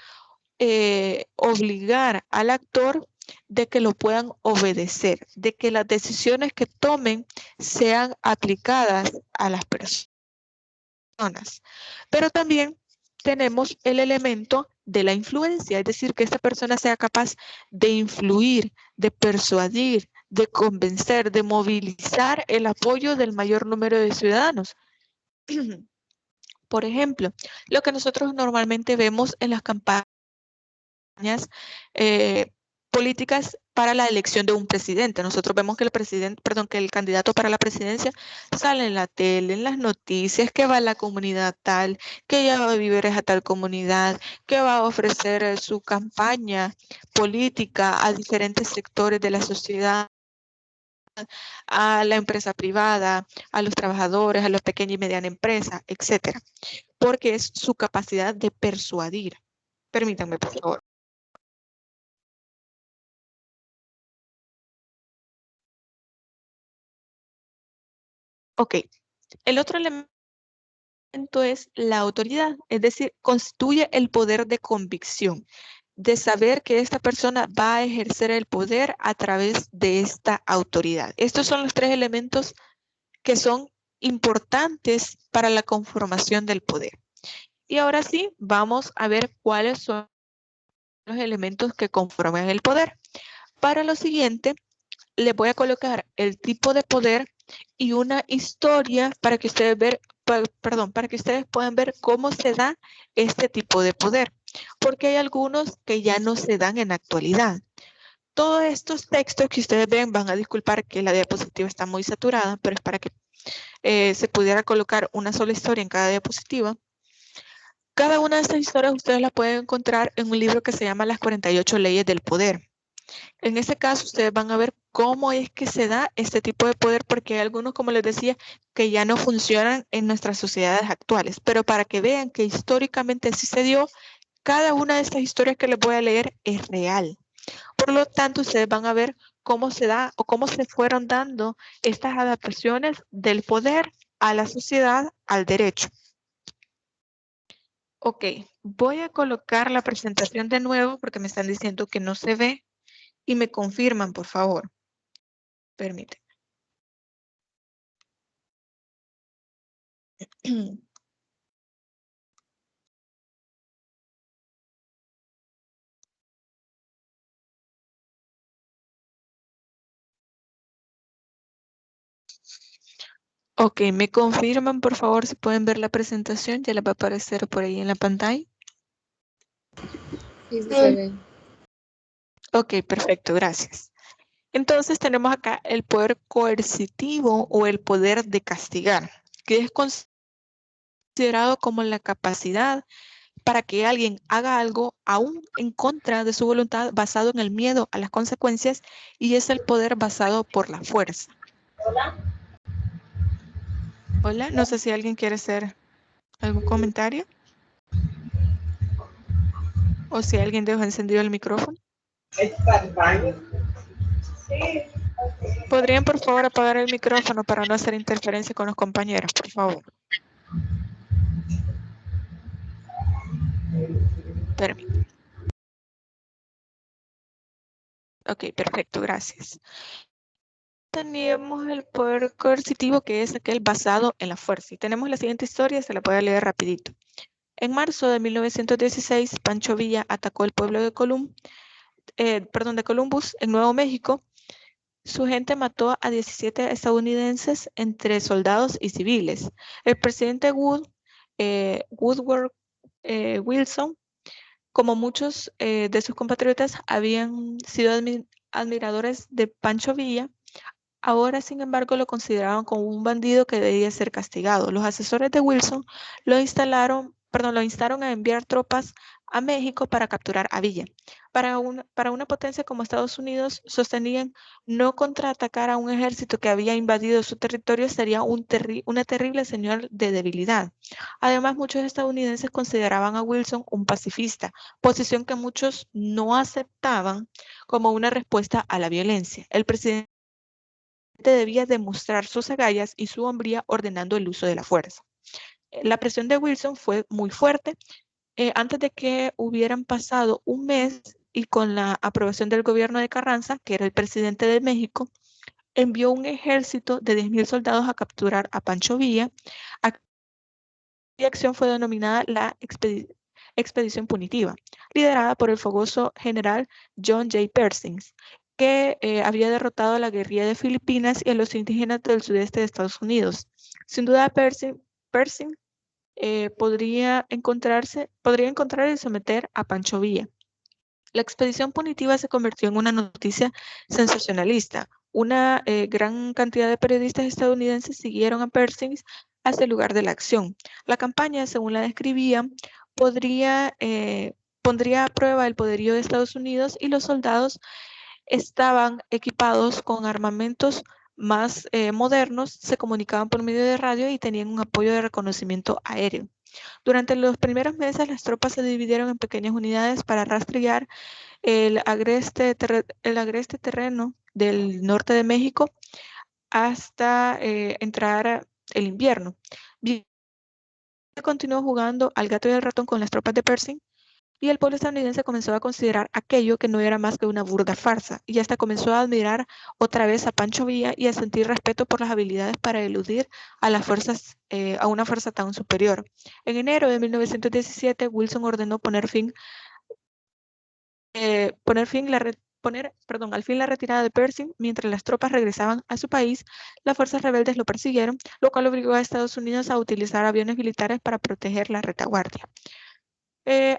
obligar al actor de que lo puedan obedecer, de que las decisiones que tomen sean aplicadas a las personas. Pero también tenemos el elemento de la influencia, es decir, que esta persona sea capaz de influir, de persuadir, de convencer, de movilizar el apoyo del mayor número de ciudadanos. Por ejemplo, lo que nosotros normalmente vemos en las campañas políticas para la elección de un presidente. Nosotros vemos que que el candidato para la presidencia sale en la tele, en las noticias, que va a la comunidad tal, que lleva víveres a tal comunidad, que va a ofrecer su campaña política a diferentes sectores de la sociedad, a la empresa privada, a los trabajadores, a la pequeña y mediana empresa, etcétera, porque es su capacidad de persuadir. Permítanme, por favor. Ok, el otro elemento es la autoridad, es decir, constituye el poder de convicción, de saber que esta persona va a ejercer el poder a través de esta autoridad. Estos son los tres elementos que son importantes para la conformación del poder. Y ahora sí, vamos a ver cuáles son los elementos que conforman el poder. Para lo siguiente, les voy a colocar el tipo de poder y una historia para que ustedes para que ustedes puedan ver cómo se da este tipo de poder, porque hay algunos que ya no se dan en la actualidad. Todos estos textos que ustedes ven, van a disculpar que la diapositiva está muy saturada, pero es para que se pudiera colocar una sola historia en cada diapositiva. Cada una de estas historias ustedes la pueden encontrar en un libro que se llama Las 48 leyes del poder. En este caso, ustedes van a ver cómo es que se da este tipo de poder, porque hay algunos, como les decía, que ya no funcionan en nuestras sociedades actuales. Pero para que vean que históricamente sí se dio, cada una de estas historias que les voy a leer es real. Por lo tanto, ustedes van a ver cómo se da o cómo se fueron dando estas adaptaciones del poder a la sociedad, al derecho. Ok, voy a colocar la presentación de nuevo porque me están diciendo que no se ve. Y me confirman, por favor. Permítanme. Ok, me confirman, por favor, si pueden ver la presentación. Ya les va a aparecer por ahí en la pantalla. Sí, se ve. Ok, perfecto, gracias. Entonces tenemos acá el poder coercitivo o el poder de castigar, que es considerado como la capacidad para que alguien haga algo aún en contra de su voluntad, basado en el miedo a las consecuencias, y es el poder basado por la fuerza. Hola, no sé si alguien quiere hacer algún comentario o si alguien dejó encendido el micrófono. ¿Podrían, por favor, apagar el micrófono para no hacer interferencia con los compañeros, por favor? Permítanme. Ok, perfecto, gracias. Tenemos el poder coercitivo, que es aquel basado en la fuerza. Y tenemos la siguiente historia, se la voy a leer rapidito. En marzo de 1916, Pancho Villa atacó el pueblo de Columbus, en Nuevo México. Su gente mató a 17 estadounidenses entre soldados y civiles. El presidente Woodrow Wilson, como muchos de sus compatriotas, habían sido admiradores de Pancho Villa. Ahora, sin embargo, lo consideraban como un bandido que debía ser castigado. Los asesores de Wilson lo instaron a enviar tropas a México para capturar a Villa. Para una potencia como Estados Unidos, sostenían no contraatacar a un ejército que había invadido su territorio sería una terrible señal de debilidad. Además, muchos estadounidenses consideraban a Wilson un pacifista, posición que muchos no aceptaban como una respuesta a la violencia. El presidente debía demostrar sus agallas y su hombría ordenando el uso de la fuerza. La presión de Wilson fue muy fuerte. Antes de que hubieran pasado un mes y con la aprobación del gobierno de Carranza, que era el presidente de México, envió un ejército de 10,000 soldados a capturar a Pancho Villa. Aquella acción fue denominada la Expedición Punitiva, liderada por el fogoso general John J. Pershing, que había derrotado a la guerrilla de Filipinas y a los indígenas del sudeste de Estados Unidos. Sin duda, Pershing podría encontrar y someter a Pancho Villa. La expedición punitiva se convirtió en una noticia sensacionalista. Una gran cantidad de periodistas estadounidenses siguieron a Pershing hacia el lugar de la acción. La campaña, según la describían, pondría a prueba el poderío de Estados Unidos, y los soldados estaban equipados con armamentos más modernos, se comunicaban por medio de radio y tenían un apoyo de reconocimiento aéreo. Durante los primeros meses, las tropas se dividieron en pequeñas unidades para rastrear el agreste terreno del norte de México hasta entrar el invierno. Villa continuó jugando al gato y al ratón con las tropas de Pershing, y el pueblo estadounidense comenzó a considerar aquello que no era más que una burda farsa, y hasta comenzó a admirar otra vez a Pancho Villa y a sentir respeto por las habilidades para eludir a las fuerzas, a una fuerza tan superior. En enero de 1917, Wilson ordenó poner al fin la retirada de Pershing. Mientras las tropas regresaban a su país, las fuerzas rebeldes lo persiguieron, lo cual obligó a Estados Unidos a utilizar aviones militares para proteger la retaguardia.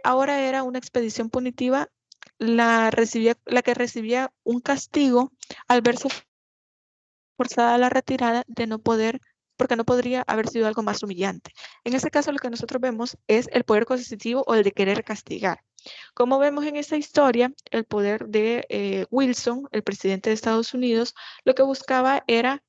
Ahora era una expedición punitiva la que recibía un castigo al verse forzada a la retirada porque no podría haber sido algo más humillante. En este caso, lo que nosotros vemos es el poder coercitivo o el de querer castigar. Como vemos en esta historia, el poder de Wilson, el presidente de Estados Unidos, lo que buscaba era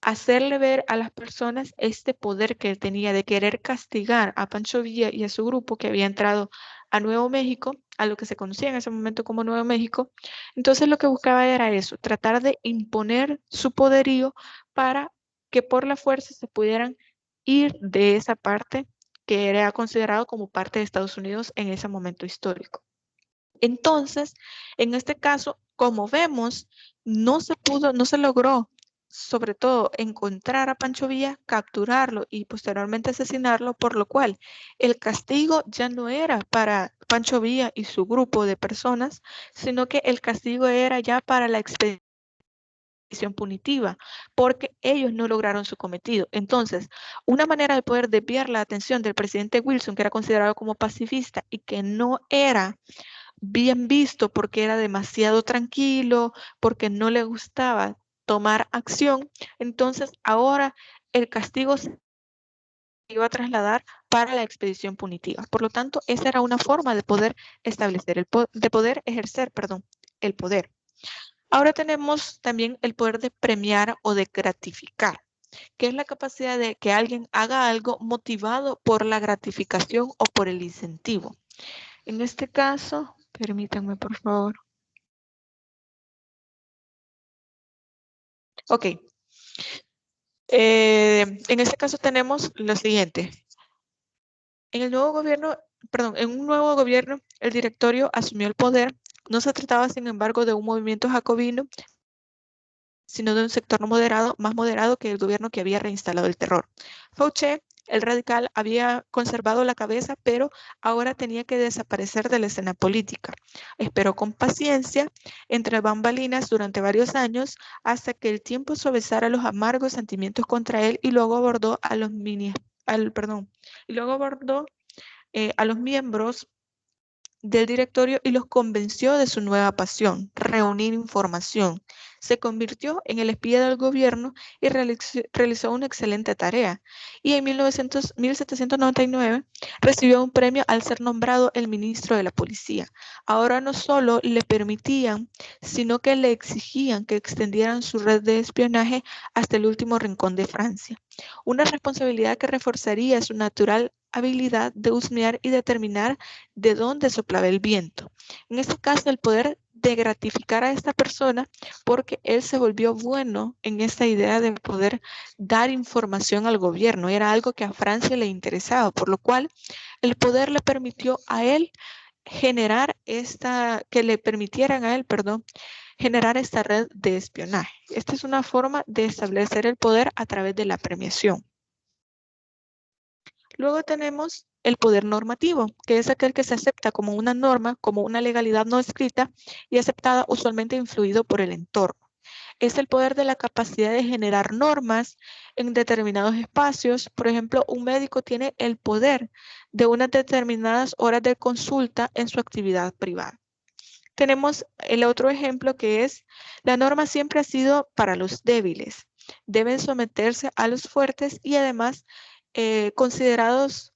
hacerle ver a las personas este poder que él tenía de querer castigar a Pancho Villa y a su grupo que había entrado a Nuevo México, a lo que se conocía en ese momento como Nuevo México. Entonces lo que buscaba era eso, tratar de imponer su poderío para que por la fuerza se pudieran ir de esa parte que era considerado como parte de Estados Unidos en ese momento histórico. Entonces, en este caso, como vemos, no se logró, sobre todo, encontrar a Pancho Villa, capturarlo y posteriormente asesinarlo, por lo cual el castigo ya no era para Pancho Villa y su grupo de personas, sino que el castigo era ya para la expedición punitiva, porque ellos no lograron su cometido. Entonces, una manera de poder desviar la atención del presidente Wilson, que era considerado como pacifista y que no era bien visto porque era demasiado tranquilo, porque no le gustaba tomar acción, entonces ahora el castigo se iba a trasladar para la expedición punitiva. Por lo tanto, esa era una forma de poder establecer, de poder ejercer, el poder. Ahora tenemos también el poder de premiar o de gratificar, que es la capacidad de que alguien haga algo motivado por la gratificación o por el incentivo. En este caso, permítanme, por favor. Ok. En este caso tenemos lo siguiente. En un nuevo gobierno, el directorio asumió el poder. No se trataba, sin embargo, de un movimiento jacobino, sino de un sector más moderado que el gobierno que había reinstalado el terror. Fouché, el radical, había conservado la cabeza, pero ahora tenía que desaparecer de la escena política. Esperó con paciencia entre bambalinas durante varios años hasta que el tiempo suavizara los amargos sentimientos contra él, y luego abordó a los miembros del directorio y los convenció de su nueva pasión, reunir información. Se convirtió en el espía del gobierno y realizó una excelente tarea. Y en 1799 recibió un premio al ser nombrado el ministro de la policía. Ahora no solo le permitían, sino que le exigían que extendieran su red de espionaje hasta el último rincón de Francia. Una responsabilidad que reforzaría su natural habilidad de husmear y determinar de dónde soplaba el viento. En este caso, el poder de gratificar a esta persona, porque él se volvió bueno en esta idea de poder dar información al gobierno. Era algo que a Francia le interesaba, por lo cual el poder le permitió a él generar generar esta red de espionaje. Esta es una forma de establecer el poder a través de la premiación. Luego tenemos el poder normativo, que es aquel que se acepta como una norma, como una legalidad no escrita y aceptada, usualmente influido por el entorno. es el poder de la capacidad de generar normas en determinados espacios. Por ejemplo, un médico tiene el poder de unas determinadas horas de consulta en su actividad privada. Tenemos el otro ejemplo que es, la norma siempre ha sido para los débiles. Deben someterse a los fuertes y además consideramos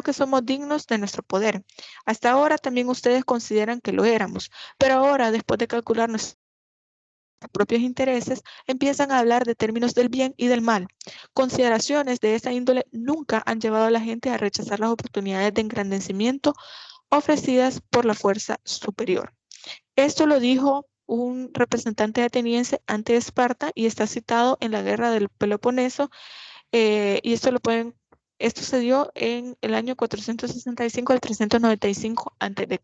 que somos dignos de nuestro poder. Hasta ahora también ustedes consideran que lo éramos, pero ahora, después de calcular nuestros propios intereses, empiezan a hablar de términos del bien y del mal. Consideraciones de esta índole nunca han llevado a la gente a rechazar las oportunidades de engrandecimiento ofrecidas por la fuerza superior. Esto lo dijo un representante ateniense ante Esparta y está citado en la guerra del Peloponeso, y esto se dio en el año 465 al 395 a.C.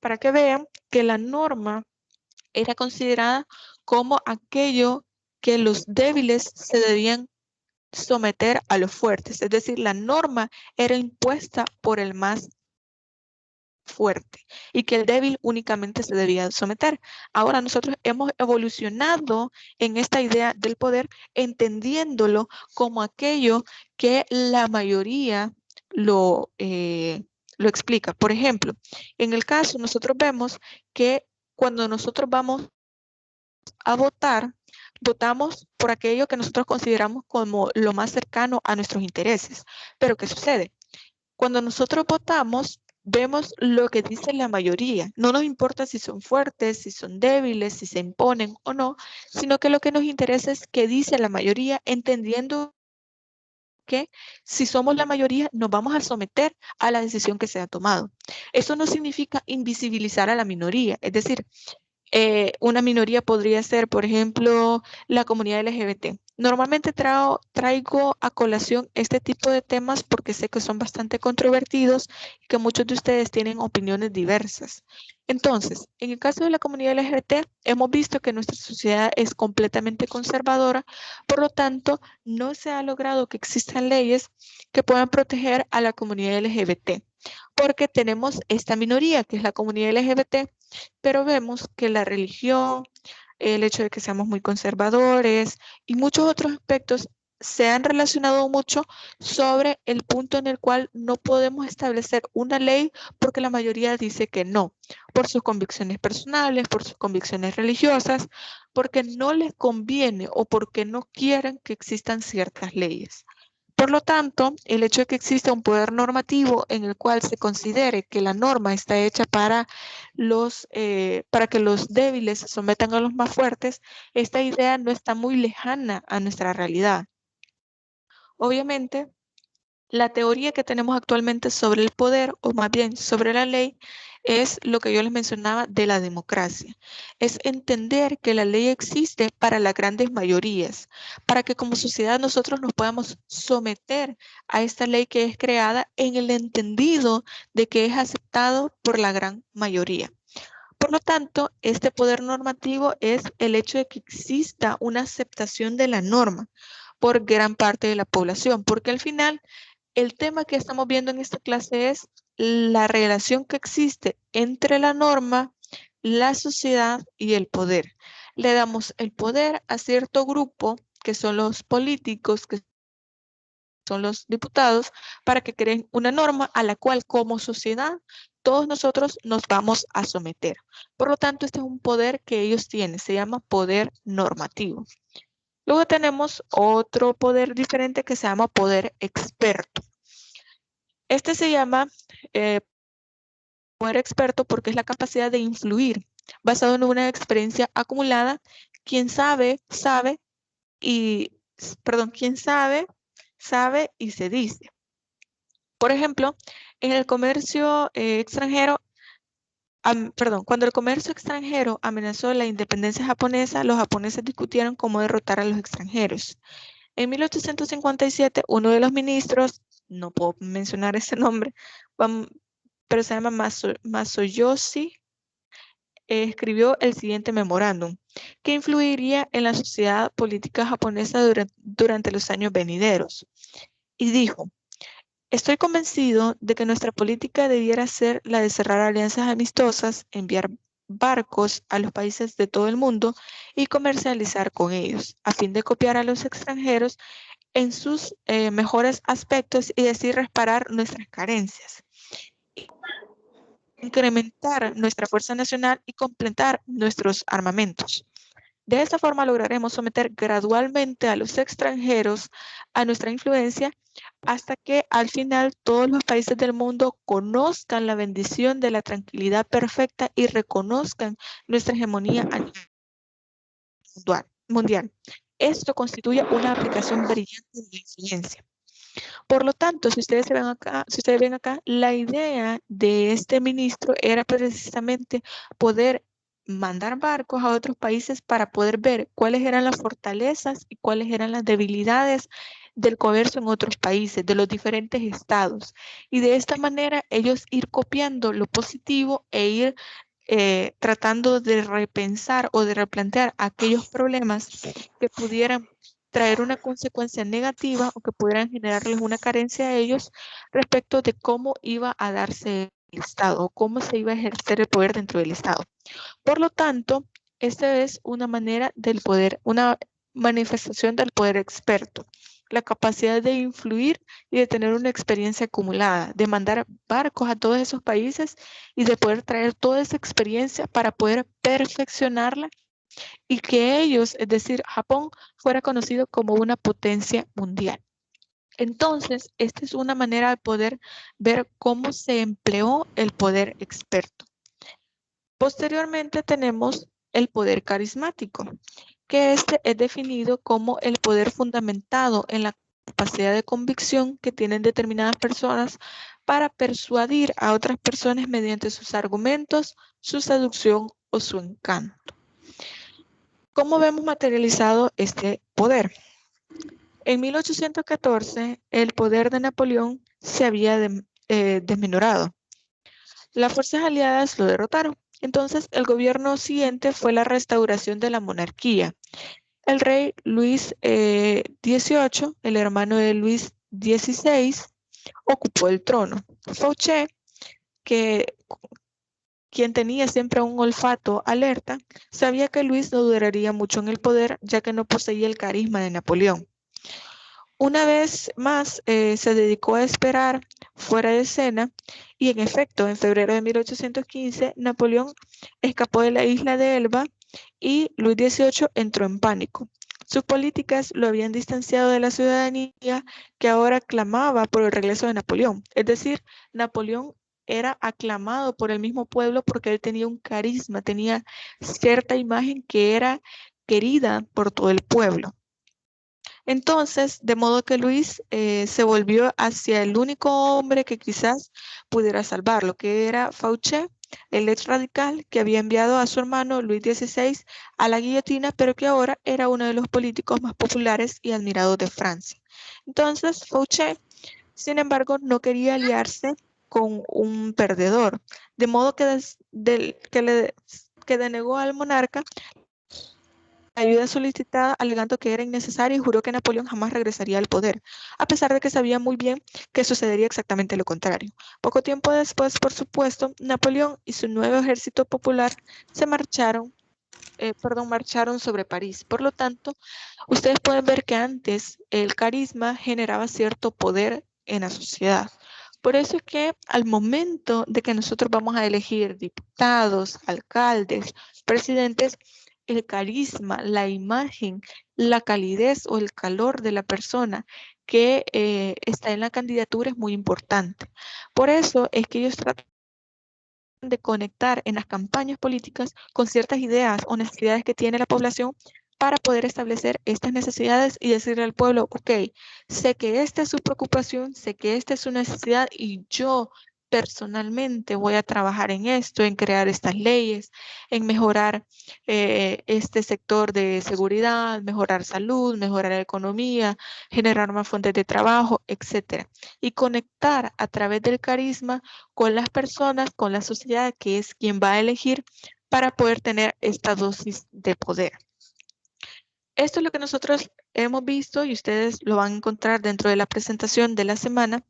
Para que vean que la norma era considerada como aquello que los débiles se debían someter a los fuertes, es decir, la norma era impuesta por el más fuerte y que el débil únicamente se debía someter. Ahora nosotros hemos evolucionado en esta idea del poder, entendiéndolo como aquello que la mayoría lo explica. Por ejemplo, en el caso nosotros vemos que cuando nosotros vamos a votar, votamos por aquello que nosotros consideramos como lo más cercano a nuestros intereses. Pero ¿qué sucede? Cuando nosotros votamos, vemos lo que dice la mayoría. No nos importa si son fuertes, si son débiles, si se imponen o no, sino que lo que nos interesa es qué dice la mayoría, entendiendo que si somos la mayoría nos vamos a someter a la decisión que se ha tomado. Eso no significa invisibilizar a la minoría, es decir, una minoría podría ser, por ejemplo, la comunidad LGBT. Normalmente traigo a colación este tipo de temas porque sé que son bastante controvertidos y que muchos de ustedes tienen opiniones diversas. Entonces, en el caso de la comunidad LGBT, hemos visto que nuestra sociedad es completamente conservadora, por lo tanto, no se ha logrado que existan leyes que puedan proteger a la comunidad LGBT, porque tenemos esta minoría que es la comunidad LGBT, pero vemos que la religión, el hecho de que seamos muy conservadores y muchos otros aspectos se han relacionado mucho sobre el punto en el cual no podemos establecer una ley porque la mayoría dice que no, por sus convicciones personales, por sus convicciones religiosas, porque no les conviene o porque no quieren que existan ciertas leyes. Por lo tanto, el hecho de que exista un poder normativo en el cual se considere que la norma está hecha para que los débiles se sometan a los más fuertes, esta idea no está muy lejana a nuestra realidad. Obviamente, la teoría que tenemos actualmente sobre el poder, o más bien sobre la ley, es lo que yo les mencionaba de la democracia. Es entender que la ley existe para las grandes mayorías, para que como sociedad nosotros nos podamos someter a esta ley que es creada en el entendido de que es aceptado por la gran mayoría. Por lo tanto, este poder normativo es el hecho de que exista una aceptación de la norma por gran parte de la población, porque al final el tema que estamos viendo en esta clase es la relación que existe entre la norma, la sociedad y el poder. Le damos el poder a cierto grupo, que son los políticos, que son los diputados, para que creen una norma a la cual como sociedad todos nosotros nos vamos a someter. Por lo tanto, este es un poder que ellos tienen, se llama poder normativo. Luego tenemos otro poder diferente que se llama poder experto. Este se llama poder experto porque es la capacidad de influir basado en una experiencia acumulada. Quien sabe y se dice. Por ejemplo, en el comercio extranjero, cuando el comercio extranjero amenazó la independencia japonesa, los japoneses discutieron cómo derrotar a los extranjeros. En 1857, uno de los ministros, no puedo mencionar ese nombre, pero se llama Masayoshi, escribió el siguiente memorándum, que influiría en la sociedad política japonesa durante los años venideros. Y dijo: estoy convencido de que nuestra política debiera ser la de cerrar alianzas amistosas, enviar barcos a los países de todo el mundo y comercializar con ellos, a fin de copiar a los extranjeros en sus mejores aspectos y así reparar nuestras carencias, incrementar nuestra fuerza nacional y completar nuestros armamentos. De esta forma lograremos someter gradualmente a los extranjeros a nuestra influencia hasta que al final todos los países del mundo conozcan la bendición de la tranquilidad perfecta y reconozcan nuestra hegemonía a nivel mundial. Esto constituye una aplicación brillante de la influencia. Por lo tanto, si ustedes ven acá, la idea de este ministro era precisamente poder mandar barcos a otros países para poder ver cuáles eran las fortalezas y cuáles eran las debilidades del comercio en otros países, de los diferentes estados. Y de esta manera ellos ir copiando lo positivo e ir tratando de repensar o de replantear aquellos problemas que pudieran traer una consecuencia negativa o que pudieran generarles una carencia a ellos respecto de cómo iba a darse el Estado o cómo se iba a ejercer el poder dentro del Estado. Por lo tanto, esta es una manera del poder, una manifestación del poder experto, la capacidad de influir y de tener una experiencia acumulada, de mandar barcos a todos esos países y de poder traer toda esa experiencia para poder perfeccionarla y que ellos, es decir, Japón, fuera conocido como una potencia mundial. Entonces, esta es una manera de poder ver cómo se empleó el poder experto. Posteriormente tenemos el poder carismático, que este es definido como el poder fundamentado en la capacidad de convicción que tienen determinadas personas para persuadir a otras personas mediante sus argumentos, su seducción o su encanto. ¿Cómo vemos materializado este poder? En 1814, el poder de Napoleón se había desmenorado. Las fuerzas aliadas lo derrotaron. Entonces, el gobierno siguiente fue la restauración de la monarquía. El rey Luis XVIII, el hermano de Luis XVI, ocupó el trono. Fouché, quien tenía siempre un olfato alerta, sabía que Luis no duraría mucho en el poder, ya que no poseía el carisma de Napoleón. Una vez más se dedicó a esperar fuera de escena y en efecto, en febrero de 1815, Napoleón escapó de la isla de Elba y Luis XVIII entró en pánico. Sus políticas lo habían distanciado de la ciudadanía que ahora clamaba por el regreso de Napoleón. Es decir, Napoleón era aclamado por el mismo pueblo porque él tenía un carisma, tenía cierta imagen que era querida por todo el pueblo. Entonces, de modo que Luis se volvió hacia el único hombre que quizás pudiera salvarlo, que era Fouché, el ex radical que había enviado a su hermano Luis XVI a la guillotina, pero que ahora era uno de los políticos más populares y admirados de Francia. Entonces, Fouché, sin embargo, no quería aliarse con un perdedor, de modo que denegó al monarca ayuda solicitada alegando que era innecesaria y juró que Napoleón jamás regresaría al poder, a pesar de que sabía muy bien que sucedería exactamente lo contrario. Poco tiempo después, por supuesto, Napoleón y su nuevo ejército popular marcharon sobre París. Por lo tanto, ustedes pueden ver que antes el carisma generaba cierto poder en la sociedad. Por eso es que al momento de que nosotros vamos a elegir diputados, alcaldes, presidentes, el carisma, la imagen, la calidez o el calor de la persona que está en la candidatura es muy importante. Por eso es que ellos tratan de conectar en las campañas políticas con ciertas ideas o necesidades que tiene la población para poder establecer estas necesidades y decirle al pueblo, ok, sé que esta es su preocupación, sé que esta es su necesidad y yo personalmente voy a trabajar en esto, en crear estas leyes, en mejorar este sector de seguridad, mejorar salud, mejorar la economía, generar más fuentes de trabajo, etcétera. Y conectar a través del carisma con las personas, con la sociedad, que es quien va a elegir para poder tener esta dosis de poder. Esto es lo que nosotros hemos visto y ustedes lo van a encontrar dentro de la presentación de la semana.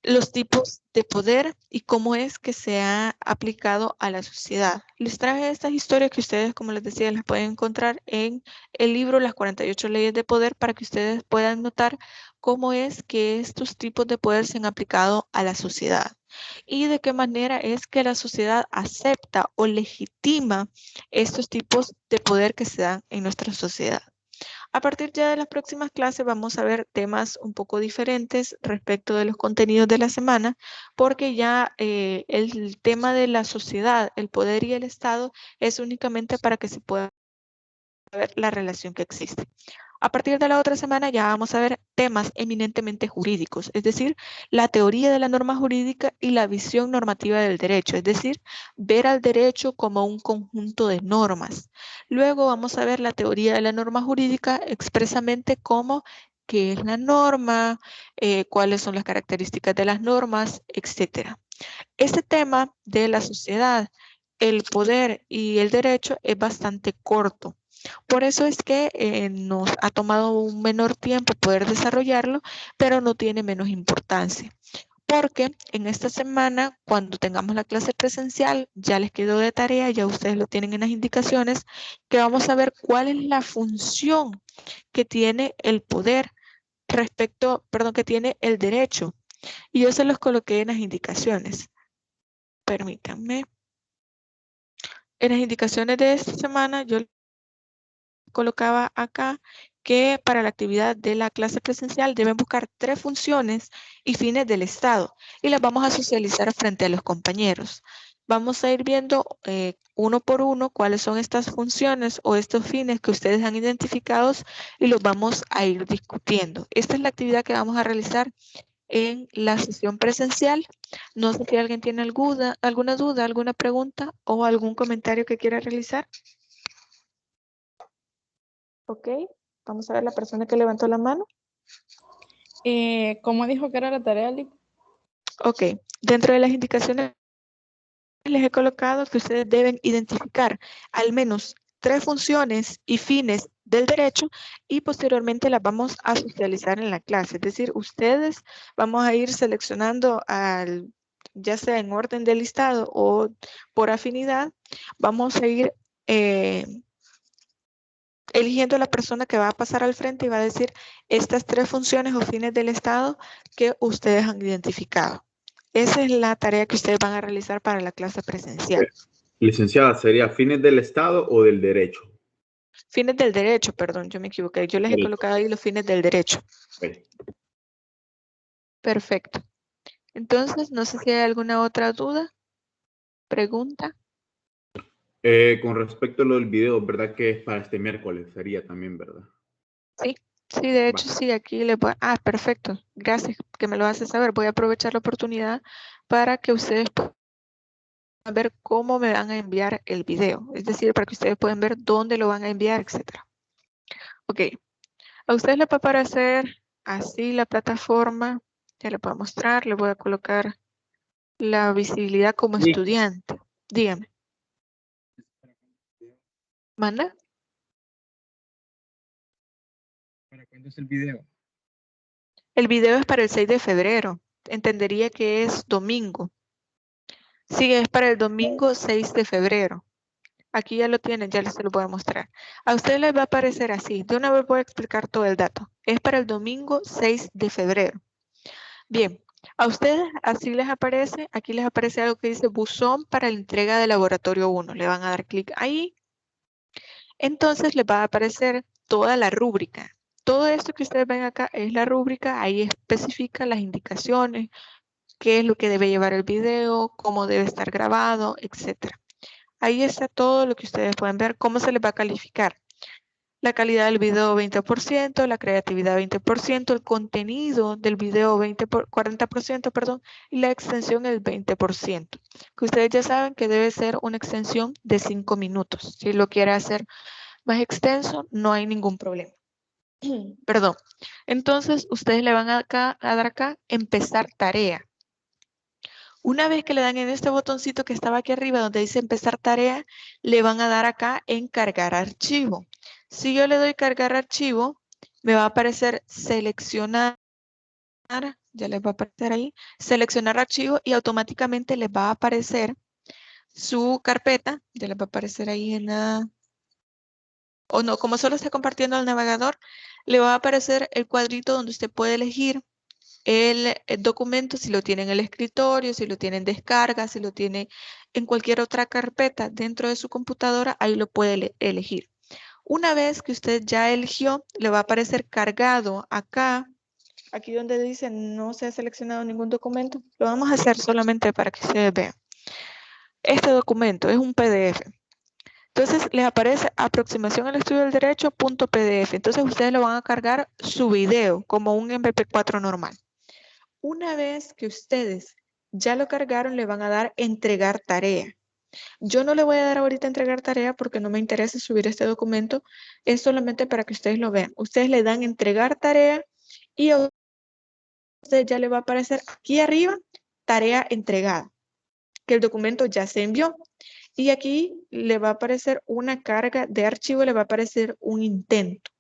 los tipos de poder y cómo es que se ha aplicado a la sociedad. Les traje estas historias que ustedes, como les decía, las pueden encontrar en el libro Las 48 leyes de poder para que ustedes puedan notar cómo es que estos tipos de poder se han aplicado a la sociedad y de qué manera es que la sociedad acepta o legitima estos tipos de poder que se dan en nuestra sociedad. A partir ya de las próximas clases vamos a ver temas un poco diferentes respecto de los contenidos de la semana, porque ya el tema de la sociedad, el poder y el Estado es únicamente para que se pueda ver la relación que existe. A partir de la otra semana ya vamos a ver temas eminentemente jurídicos, es decir, la teoría de la norma jurídica y la visión normativa del derecho, es decir, ver al derecho como un conjunto de normas. Luego vamos a ver la teoría de la norma jurídica expresamente como qué es la norma, cuáles son las características de las normas, etc. Este tema de la sociedad, el poder y el derecho es bastante corto. Por eso es que nos ha tomado un menor tiempo poder desarrollarlo, pero no tiene menos importancia. Porque en esta semana, cuando tengamos la clase presencial, ya les quedó de tarea, ya ustedes lo tienen en las indicaciones, que vamos a ver cuál es la función que tiene el poder que tiene el derecho. Y yo se los coloqué en las indicaciones. Permítanme. En las indicaciones de esta semana, yo colocaba acá que para la actividad de la clase presencial deben buscar 3 funciones y fines del Estado y las vamos a socializar frente a los compañeros. Vamos a ir viendo uno por uno cuáles son estas funciones o estos fines que ustedes han identificado y los vamos a ir discutiendo. Esta es la actividad que vamos a realizar en la sesión presencial. No sé si alguien tiene alguna duda, alguna pregunta o algún comentario que quiera realizar. Ok, vamos a ver la persona que levantó la mano. ¿Cómo dijo que era la tarea, Lick? Ok, dentro de las indicaciones les he colocado que ustedes deben identificar al menos 3 funciones y fines del derecho y posteriormente las vamos a socializar en la clase. Es decir, ustedes vamos a ir seleccionando ya sea en orden de listado o por afinidad, vamos a ir eligiendo a la persona que va a pasar al frente y va a decir estas 3 funciones o fines del Estado que ustedes han identificado. Esa es la tarea que ustedes van a realizar para la clase presencial. Licenciada, ¿sería fines del Estado o del derecho? Fines del derecho, perdón, yo me equivoqué. Yo les he colocado ahí los fines del derecho. Okay. Perfecto. Entonces, no sé si hay alguna otra duda, pregunta. Con respecto a lo del video, ¿verdad que es para este miércoles? Sería también, ¿verdad? Sí, de hecho, sí, aquí les voy. Ah, perfecto. Gracias que me lo hace saber. Voy a aprovechar la oportunidad para que ustedes puedan ver cómo me van a enviar el video. Es decir, para que ustedes puedan ver dónde lo van a enviar, etcétera. Ok. A ustedes les va a aparecer así la plataforma. Ya les voy a mostrar. Les voy a colocar la visibilidad como estudiante. Dígame. ¿Manda? ¿Para cuándo es el video? El video es para el 6 de febrero. Entendería que es domingo. Sí, es para el domingo 6 de febrero. Aquí ya lo tienen, ya les se lo voy a mostrar. A ustedes les va a aparecer así. De una vez voy a explicar todo el dato. Es para el domingo 6 de febrero. Bien, a ustedes así les aparece, aquí les aparece algo que dice buzón para la entrega de laboratorio 1. Le van a dar clic ahí. Entonces les va a aparecer toda la rúbrica. Todo esto que ustedes ven acá es la rúbrica, ahí especifica las indicaciones, qué es lo que debe llevar el video, cómo debe estar grabado, etc. Ahí está todo lo que ustedes pueden ver, cómo se les va a calificar. La calidad del video 20%, la creatividad 20%, el contenido del video 40%, perdón, y la extensión el 20%. Que ustedes ya saben que debe ser una extensión de 5 minutos. Si lo quiere hacer más extenso, no hay ningún problema. Perdón. Entonces, ustedes le van a dar acá, empezar tarea. Una vez que le dan en este botoncito que estaba aquí arriba donde dice empezar tarea, le van a dar acá en cargar archivo. Si yo le doy cargar archivo, me va a aparecer seleccionar ya les va a aparecer ahí, seleccionar archivo y automáticamente les va a aparecer su carpeta, ya les va a aparecer ahí en la, o no, como solo está compartiendo el navegador, le va a aparecer el cuadrito donde usted puede elegir el documento, si lo tiene en el escritorio, si lo tiene en descarga, si lo tiene en cualquier otra carpeta dentro de su computadora, ahí lo puede elegir. Una vez que usted ya eligió, le va a aparecer cargado acá, aquí donde dice no se ha seleccionado ningún documento. Lo vamos a hacer solamente para que ustedes vean. Este documento es un PDF. Entonces les aparece aproximación al estudio del derecho .pdf. Entonces ustedes lo van a cargar su video como un MP4 normal. Una vez que ustedes ya lo cargaron, le van a dar entregar tarea. Yo no le voy a dar ahorita entregar tarea porque no me interesa subir este documento. Es solamente para que ustedes lo vean. Ustedes le dan entregar tarea y a usted ya le va a aparecer aquí arriba tarea entregada, que el documento ya se envió. Y aquí le va a aparecer una carga de archivo, le va a aparecer un intento.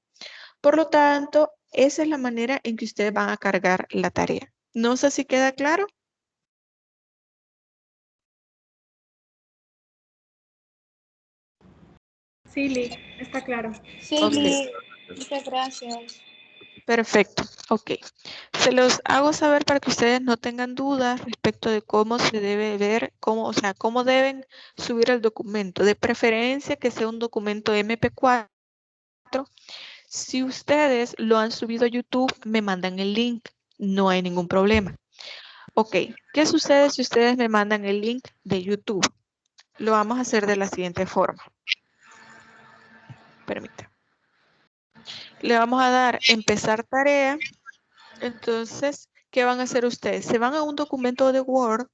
Por lo tanto, esa es la manera en que ustedes van a cargar la tarea. No sé si queda claro. Sí, Liz, está claro. Sí, Ok. muchas gracias. Perfecto, ok. Se los hago saber para que ustedes no tengan dudas respecto de cómo se debe ver, cómo deben subir el documento. De preferencia que sea un documento MP4. Si ustedes lo han subido a YouTube, me mandan el link. No hay ningún problema. Ok, ¿qué sucede si ustedes me mandan el link de YouTube? Lo vamos a hacer de la siguiente forma. Permítanme. Le vamos a dar empezar tarea. Entonces, ¿qué van a hacer ustedes? Se van a un documento de Word,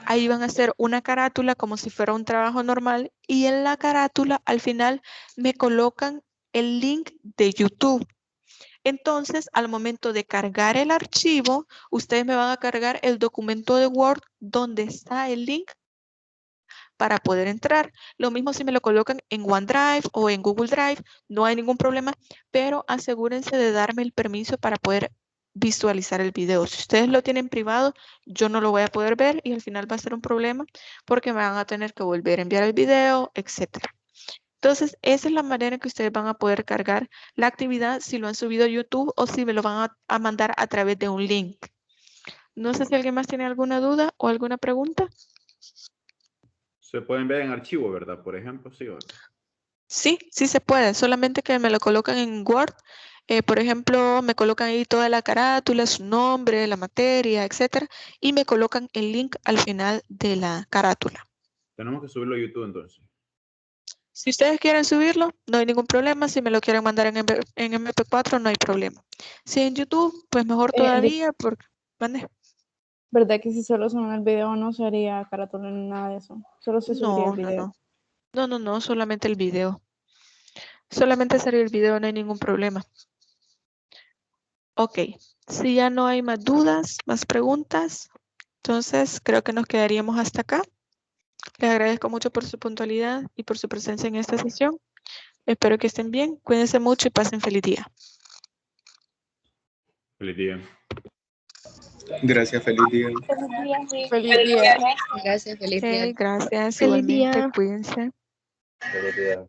ahí van a hacer una carátula como si fuera un trabajo normal y en la carátula al final me colocan el link de YouTube. Entonces, al momento de cargar el archivo, ustedes me van a cargar el documento de Word donde está el link para poder entrar. Lo mismo si me lo colocan en OneDrive o en Google Drive, no hay ningún problema, pero asegúrense de darme el permiso para poder visualizar el video. Si ustedes lo tienen privado, yo no lo voy a poder ver y al final va a ser un problema porque me van a tener que volver a enviar el video, etcétera. Entonces, esa es la manera en que ustedes van a poder cargar la actividad si lo han subido a YouTube o si me lo van a mandar a través de un link. No sé si alguien más tiene alguna duda o alguna pregunta. Se pueden ver en archivo, ¿verdad? Por ejemplo, sí. Sí, sí se puede, solamente que me lo colocan en Word. Por ejemplo, me colocan ahí toda la carátula, su nombre, la materia, etcétera, y me colocan el link al final de la carátula. Tenemos que subirlo a YouTube entonces. Si ustedes quieren subirlo, no hay ningún problema. Si me lo quieren mandar en MP4, no hay problema. Si en YouTube, pues mejor todavía, porque... ¿Mande? ¿Verdad que si solo son el video no se haría carátula ni nada de eso? Solo se subiría el video. No, solamente el video. Solamente sería el video, no hay ningún problema. Ok, si ya no hay más dudas, más preguntas, entonces creo que nos quedaríamos hasta acá. Les agradezco mucho por su puntualidad y por su presencia en esta sesión. Espero que estén bien, cuídense mucho y pasen feliz día. Feliz día. Gracias, feliz día. Feliz día. Gracias, feliz día. Ok, gracias, Feliz igualmente, día. cuídense. Feliz día.